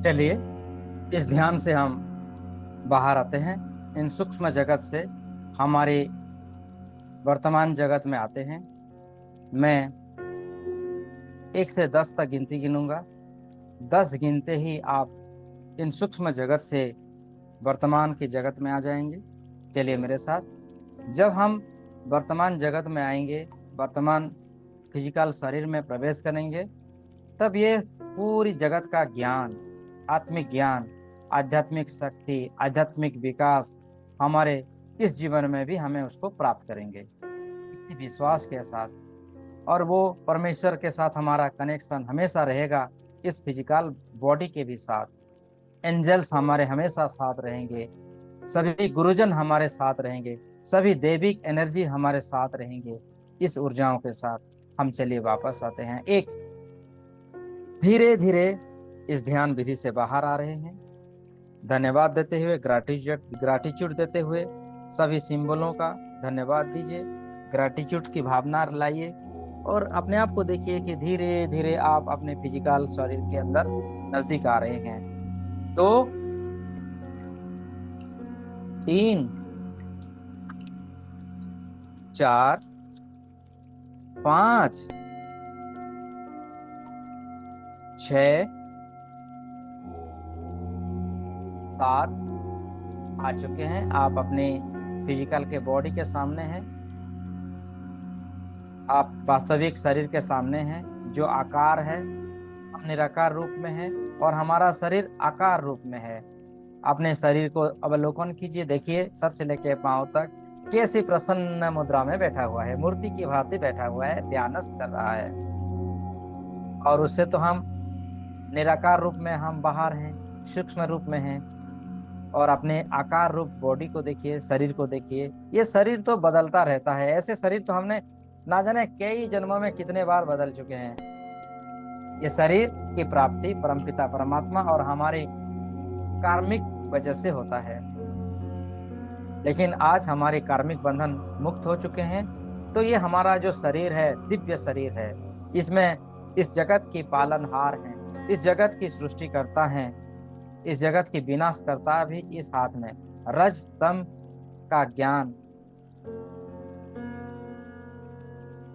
चलिए, इस ध्यान से हम बाहर आते हैं, इन सूक्ष्म जगत से हमारे वर्तमान जगत में आते हैं। मैं 1 से 10 तक गिनती गिनूंगा। 10 गिनते ही आप इन सूक्ष्म जगत से वर्तमान की जगत में आ जाएंगे। चलिए मेरे साथ। जब हम वर्तमान जगत में आएंगे, वर्तमान फिजिकल शरीर में प्रवेश करेंगे, तब ये पूरी जगत का ज्ञान, आत्मिक ज्ञान, आध्यात्मिक शक्ति, आध्यात्मिक विकास हमारे इस जीवन में भी हमें उसको प्राप्त करेंगे, इसी विश्वास के साथ। और वो परमेश्वर के साथ हमारा कनेक्शन हमेशा रहेगा, इस फिजिकल बॉडी के भी साथ। एंजल्स हमारे हमेशा साथ रहेंगे, सभी गुरुजन हमारे साथ रहेंगे, सभी दैविक एनर्जी हमारे साथ रहेंगे, इस ऊर्जाओं के साथ। हम चलिए वापस आते हैं। एक धीरे धीरे इस ध्यान विधि से बाहर आ रहे हैं। धन्यवाद देते हुए, ग्रैटिट्यूड देते हुए सभी सिंबलों का धन्यवाद दीजिए, ग्रैटिट्यूड की भावना लाइए और अपने आप को देखिए कि धीरे धीरे आप अपने फिजिकल शरीर के अंदर नजदीक आ रहे हैं। 2 3 4 5 6 7 आ चुके हैं। आप अपने फिजिकल के बॉडी के सामने हैं, आप वास्तविक शरीर के सामने हैं, जो आकार है। हम निराकार रूप में हैं और हमारा शरीर आकार रूप में है। अपने शरीर को अवलोकन कीजिए, देखिए सर से लेकर पांव तक कैसी प्रसन्न मुद्रा में बैठा हुआ है, मूर्ति की भांति बैठा हुआ है, ध्यानस्थ कर रहा है। और उससे तो हम निराकार रूप में हम बाहर हैं, सूक्ष्म रूप में हैं। और अपने आकार रूप बॉडी को देखिए, शरीर को देखिए। ये शरीर तो बदलता रहता है, ऐसे शरीर तो हमने ना जाने कई जन्मों में कितने बार बदल चुके हैं। ये शरीर की प्राप्ति परमपिता परमात्मा और हमारी कार्मिक वजह से होता है। लेकिन आज हमारे कार्मिक बंधन मुक्त हो चुके हैं, तो ये हमारा जो शरीर है दिव्य शरीर है। इसमें इस जगत की पालनहार हैं, इस जगत की सृष्टि करता है, इस जगत की विनाश करता भी इस हाथ में। रज तम का ज्ञान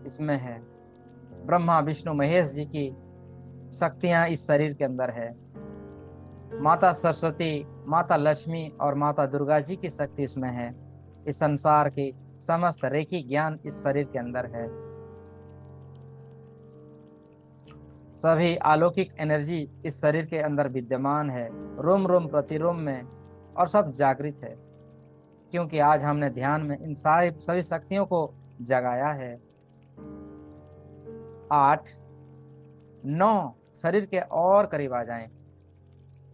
इसमें है। ब्रह्मा विष्णु महेश जी की शक्तियां इस शरीर के अंदर है। माता सरस्वती, माता लक्ष्मी और माता दुर्गा जी की शक्ति इसमें है। इस संसार की समस्त रेखी ज्ञान इस शरीर के अंदर है। सभी अलौकिक एनर्जी इस शरीर के अंदर विद्यमान है, रोम रोम प्रतिरोम में, और सब जागृत है, क्योंकि आज हमने ध्यान में इन सारी सभी शक्तियों को जगाया है। 8 9 शरीर के और करीब आ जाएं।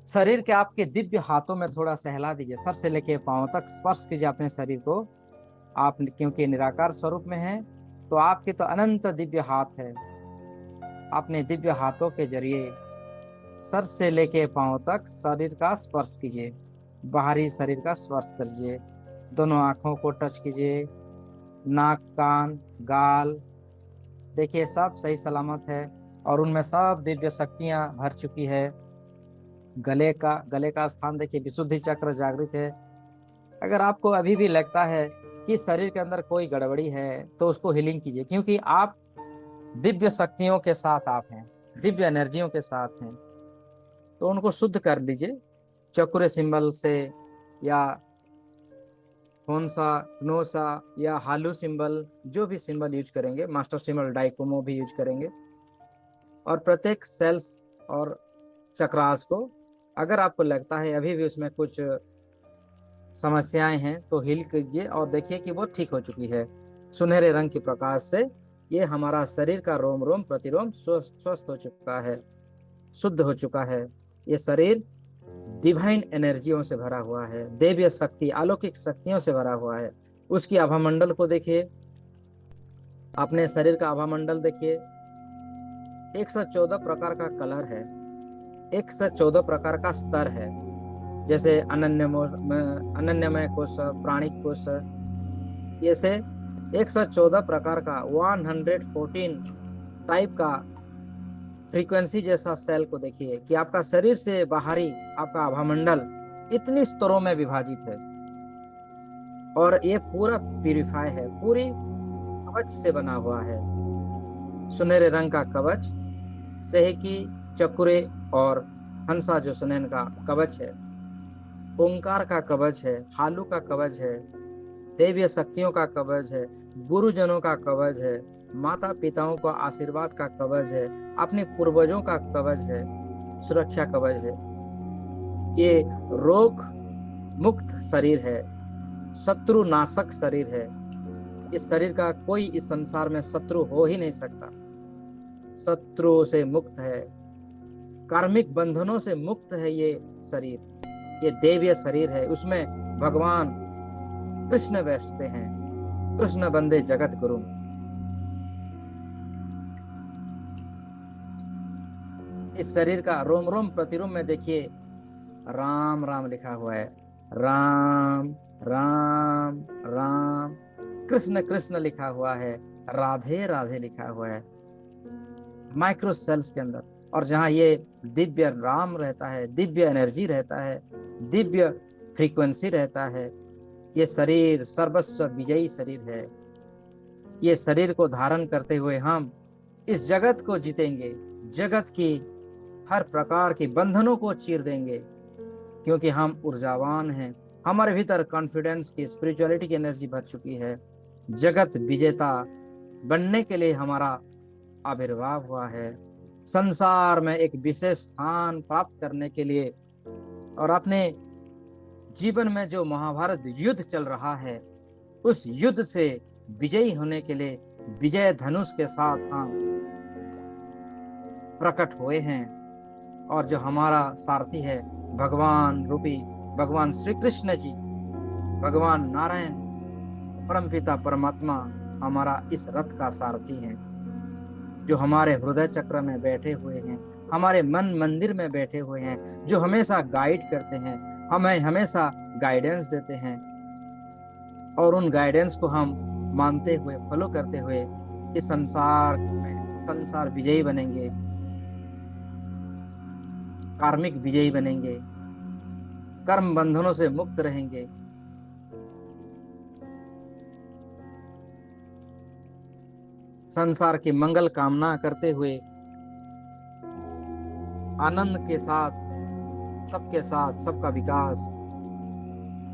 शरीर के आपके दिव्य हाथों में थोड़ा सहला दीजिए, सर से लेके पांव तक स्पर्श कीजिए अपने शरीर को। आप क्योंकि निराकार स्वरूप में हैं, तो आपके तो अनंत दिव्य हाथ है, अपने दिव्य हाथों के जरिए सर से लेके पांव तक शरीर का स्पर्श कीजिए। बाहरी शरीर का स्पर्श कीजिए। दोनों आंखों को टच कीजिए। नाक, कान, गाल, देखिए सब सही सलामत है और उनमें सब दिव्य शक्तियां भर चुकी है। गले का स्थान देखिए, विशुद्धि चक्र जागृत है। अगर आपको अभी भी लगता है कि शरीर के अंदर कोई गड़बड़ी है तो उसको हीलिंग कीजिए, क्योंकि आप दिव्य शक्तियों के साथ आप हैं, दिव्य एनर्जियों के साथ हैं। तो उनको शुद्ध कर लीजिए चक्र सिंबल से, या फोनसा, ग्नोसा, या हालू सिंबल, जो भी सिंबल यूज करेंगे, मास्टर सिंबल डाइकोमो भी यूज करेंगे। और प्रत्येक सेल्स और चक्रास को, अगर आपको लगता है अभी भी उसमें कुछ समस्याएं हैं तो हील कीजिए और देखिए कि वो ठीक हो चुकी है। सुनहरे रंग के प्रकाश से ये हमारा शरीर का रोम रोम प्रतिरोम स्वस्थ हो चुका है, शुद्ध हो चुका है। ये शरीर डिवाइन एनर्जियों से भरा हुआ है, देवीय शक्ति, अलौकिक शक्तियों से भरा हुआ है। उसकी आभामंडल को देखिए, अपने शरीर का आभामंडल देखिए। 114 प्रकार का कलर है, 114 प्रकार का स्तर है। जैसे अनन्यमय कोश, प्राणिक कोश, ये से 114 प्रकार का 114 टाइप का फ्रीक्वेंसी जैसा सेल को देखिए कि आपका शरीर से बाहरी आपका आभामंडल इतनी स्तरों में विभाजित है। और ये पूरा प्यूरिफाई है, पूरी कवच से बना हुआ है। सुनहरे रंग का कवच, सेहकी, चक्रे और हंसा जो सुनैन का कवच है, ओंकार का कवच है, हालू का कवच है, देवीय शक्तियों का कवच है, गुरुजनों का कवच है, माता पिताओं का आशीर्वाद का कवच है, अपने पूर्वजों का कवच है, सुरक्षा कवच है। ये रोग मुक्त शरीर है, शत्रु नाशक शरीर है। इस शरीर का कोई इस संसार में शत्रु हो ही नहीं सकता। शत्रुओं से मुक्त है, कार्मिक बंधनों से मुक्त है ये शरीर। ये देवीय शरीर है, उसमें भगवान कृष्ण बैठते हैं। कृष्ण बंदे जगत गुरु। इस शरीर का रोम रोम प्रतिरोम में देखिए राम राम लिखा हुआ है। राम राम राम। कृष्ण कृष्ण लिखा हुआ है। राधे राधे लिखा हुआ है माइक्रो सेल्स के अंदर। और जहां ये दिव्य राम रहता है, दिव्य एनर्जी रहता है, दिव्य फ्रीक्वेंसी रहता है, ये शरीर सर्वस्व विजयी शरीर है। ये शरीर को धारण करते हुए हम इस जगत को जीतेंगे, जगत की हर प्रकार के बंधनों को चीर देंगे, क्योंकि हम ऊर्जावान हैं। हमारे भीतर कॉन्फिडेंस की, स्पिरिचुअलिटी की एनर्जी भर चुकी है। जगत विजेता बनने के लिए हमारा आविर्भाव हुआ है, संसार में एक विशेष स्थान प्राप्त करने के लिए। और अपने जीवन में जो महाभारत युद्ध चल रहा है, उस युद्ध से विजयी होने के लिए विजय धनुष के साथ हम प्रकट हुए हैं। और जो हमारा सारथी है, भगवान रूपी भगवान श्री कृष्ण जी, भगवान नारायण, परमपिता परमात्मा हमारा इस रथ का सारथी है, जो हमारे हृदय चक्र में बैठे हुए हैं, हमारे मन मंदिर में बैठे हुए हैं, जो हमेशा गाइड करते हैं, हमें हमेशा गाइडेंस देते हैं। और उन गाइडेंस को हम मानते हुए, फॉलो करते हुए इस संसार में संसार विजयी बनेंगे, कार्मिक विजयी बनेंगे, कर्म बंधनों से मुक्त रहेंगे। संसार की मंगल कामना करते हुए आनंद के साथ, सबके साथ, सबका विकास,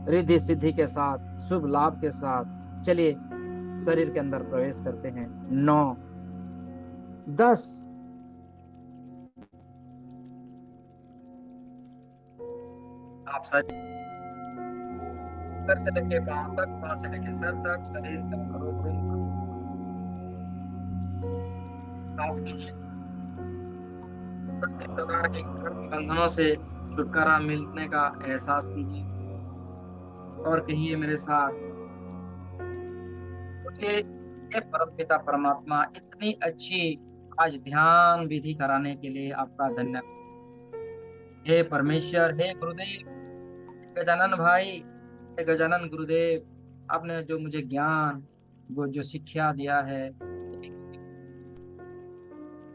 रिद्धि सिद्धि के साथ, शुभ लाभ के साथ चलिए शरीर के अंदर प्रवेश करते हैं। 9, 10। आप सर से लेके पांव तक, पांव से लेके सर तक, शरीर तक सांस कीजिए। सभी प्रकार के कर्म बंधनों से छुटकारा मिलने का एहसास कीजिए। और कहिए मेरे साथ, मुझे ये परमपिता परमात्मा इतनी अच्छी आज ध्यान विधि कराने के लिए आपका धन्यवाद। हे परमेश्वर, हे गुरुदेव, गजानन भाई, हे गजानन गुरुदेव, आपने जो मुझे ज्ञान, वो जो शिक्षा दिया है,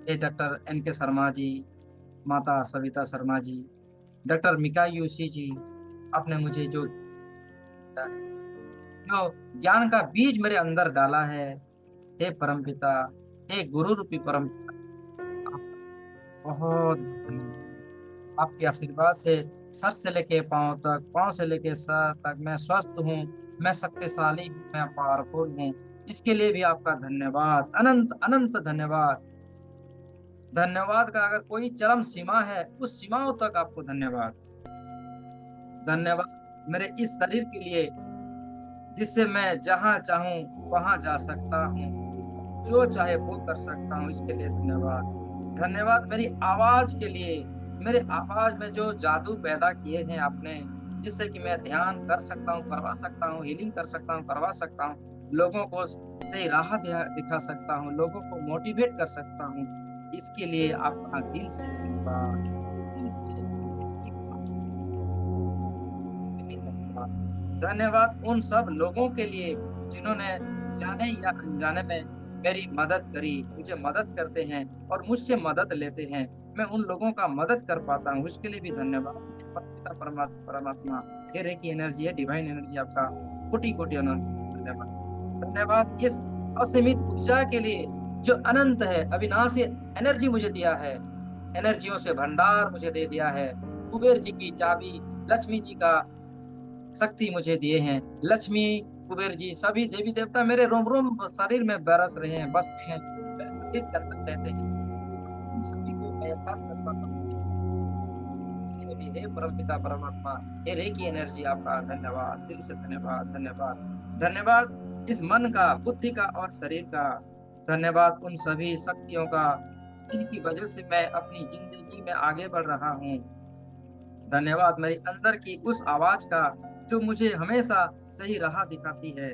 हे डॉक्टर एन के शर्मा जी, माता सविता शर्मा जी, डॉक्टर मिका यूसी जी, आपने मुझे जो ज्ञान का बीज मेरे अंदर डाला है, हे परमपिता, हे गुरु रूपी परम पिता, आपका बहुत धन्यवाद। आपके आशीर्वाद से सर से लेके पांव तक, पांव से लेके सर तक मैं स्वस्थ हूँ, मैं शक्तिशाली हूँ, मैं पावरफुल हूँ। इसके लिए भी आपका धन्यवाद, अनंत अनंत धन्यवाद। धन्यवाद का अगर कोई चरम सीमा है, उस सीमाओं तक आपको धन्यवाद। धन्यवाद मेरे इस शरीर के लिए, जिससे मैं जहां चाहूं वहां जा सकता हूँ, जो चाहे वो कर सकता हूँ, इसके लिए धन्यवाद। धन्यवाद मेरी आवाज के लिए, मेरे आवाज में जो जादू पैदा किए हैं आपने, जिससे कि मैं ध्यान कर सकता हूँ, करवा सकता हूँ, हीलिंग कर सकता हूँ, करवा सकता हूँ, लोगों को सही राह दिखा सकता हूँ, लोगों को मोटिवेट कर सकता हूँ। इसके लिए आपका दिल से धन्यवाद, दिल से धन्यवाद। धन्यवाद उन सब लोगों के लिए जिन्होंने जाने या अनजाने में मेरी मदद करी, मुझे मदद करते हैं और मुझसे मदद लेते हैं। मैं उन लोगों का मदद कर पाता हूँ, उसके लिए भी धन्यवाद। पिता परमात्मा, ये रेकी एनर्जी है, डिवाइन एनर्जी, आपका कोटि कोटि अनंत धन्यवाद। धन्यवाद इस असीमित ऊर्जा के लिए जो अनंत है, अविनाशी एनर्जी मुझे दिया है, एनर्जियों से भंडार मुझे दे दिया है। कुबेर जी की चाबी, लक्ष्मी जी का शक्ति मुझे दिए हैं। लक्ष्मी, कुबेर जी, सभी देवी देवता मेरे रोम रोम शरीर में बरस रहे हैं, बसते हैं, मेरे शरीर के अंदर रहते हैं। उन सभी को मैं एहसास कर पाता हूँ। इसलिए भी हे परमपिता परमात्मा, हे रे की एनर्जी, आपका धन्यवाद, दिल से धन्यवाद, धन्यवाद। धन्यवाद इस मन का, बुद्धि का और शरीर का। धन्यवाद उन सभी शक्तियों का जिनकी वजह से मैं अपनी जिंदगी में आगे बढ़ रहा हूँ। धन्यवाद मेरे अंदर की उस आवाज का जो मुझे हमेशा सही राह दिखाती है।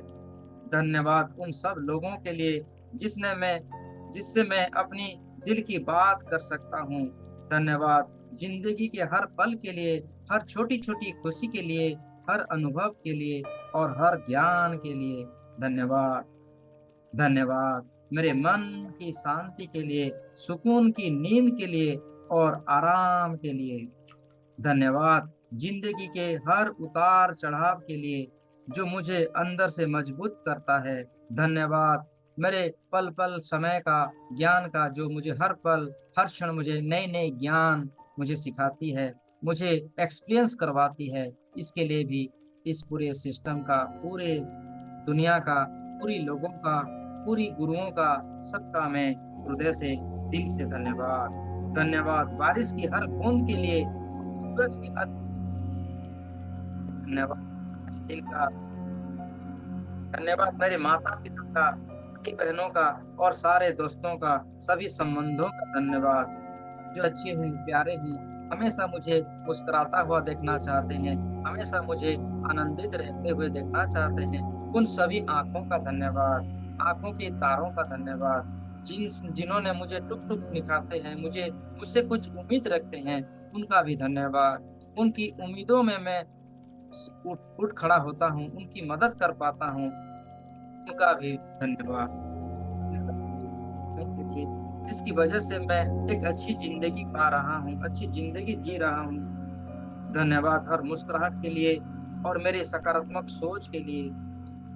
धन्यवाद उन सब लोगों के लिए जिससे मैं अपनी दिल की बात कर सकता हूँ। धन्यवाद जिंदगी के हर पल के लिए, हर छोटी छोटी खुशी के लिए, हर अनुभव के लिए और हर ज्ञान के लिए। धन्यवाद। धन्यवाद मेरे मन की शांति के लिए, सुकून की नींद के लिए और आराम के लिए। धन्यवाद जिंदगी के हर उतार चढ़ाव के लिए जो मुझे अंदर से मजबूत करता है। धन्यवाद मेरे पल पल समय का, ज्ञान का, जो मुझे हर पल हर क्षण मुझे नए नए ज्ञान मुझे सिखाती है, मुझे एक्सपीरियंस करवाती है। इसके लिए भी इस पूरे सिस्टम का, पूरे दुनिया का, पूरी लोगों का, पूरी गुरुओं का, सबका मैं हृदय से, दिल से धन्यवाद। धन्यवाद बारिश की हर बूंद के लिए, सूरज की हर धन्यवाद, इस दिन का धन्यवाद, मेरे माता पिता का, भाई बहनों का और सारे दोस्तों का, सभी संबंधों का धन्यवाद, जो अच्छे हैं, प्यारे हैं, हमेशा मुझे मुस्कुराता हुआ देखना चाहते हैं, हमेशा मुझे आनंदित रहते हुए देखना चाहते हैं। उन सभी आंखों का धन्यवाद, आंखों के तारों का धन्यवाद, जिन्होंने मुझे टुक टुक निखारते हैं, मुझे मुझसे कुछ उम्मीद रखते हैं, उनका भी धन्यवाद। उनकी उम्मीदों में मैं उठ खड़ा होता हूँ, उनकी मदद कर पाता हूँ, उनका भी धन्यवाद। जिसकी वजह से मैं एक अच्छी जिंदगी पा रहा हूँ, अच्छी जिंदगी जी रहा हूँ। धन्यवाद हर मुस्कुराहट के लिए और मेरे सकारात्मक सोच के लिए।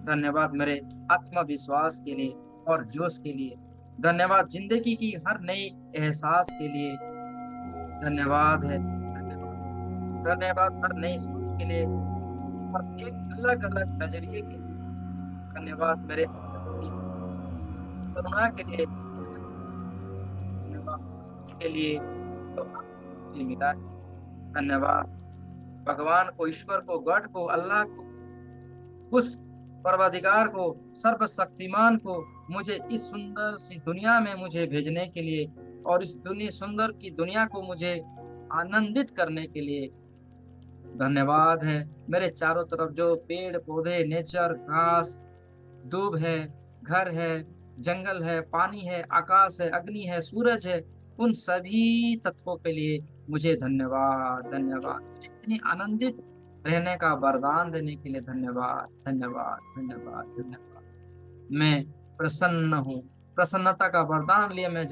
धन्यवाद मेरे आत्मविश्वास के लिए और जोश के लिए। धन्यवाद जिंदगी की हर नई एहसास के लिए। धन्यवाद है, धन्यवाद, धन्यवाद हर नई सोच के लिए और एक अलग अलग नजरिए के लिए। धन्यवाद मेरे अंदर की करुणा के लिए, धन्यवाद के लिए तो आपसे मिला है। धन्यवाद भगवान को, ईश्वर को, गॉड को, अल्लाह को, उस परवदिगार को, सर्वशक्तिमान को, मुझे इस सुंदर सी दुनिया में मुझे भेजने के लिए और इस दुनिया, सुंदर की दुनिया को मुझे आनंदित करने के लिए धन्यवाद है। मेरे चारों तरफ जो पेड़ पौधे, नेचर, घास, दूब है, घर है, जंगल है, पानी है, आकाश है, अग्नि है, सूरज है, उन सभी तत्वों के लिए मुझे धन्यवाद, धन्यवाद। मुझे इतनी आनंदित रहने का वरदान देने के लिए धन्यवाद, धन्यवाद, धन्यवाद, धन्यवाद। मैं प्रसन्न हूँ। प्रसन्नता का वरदान लिए मैं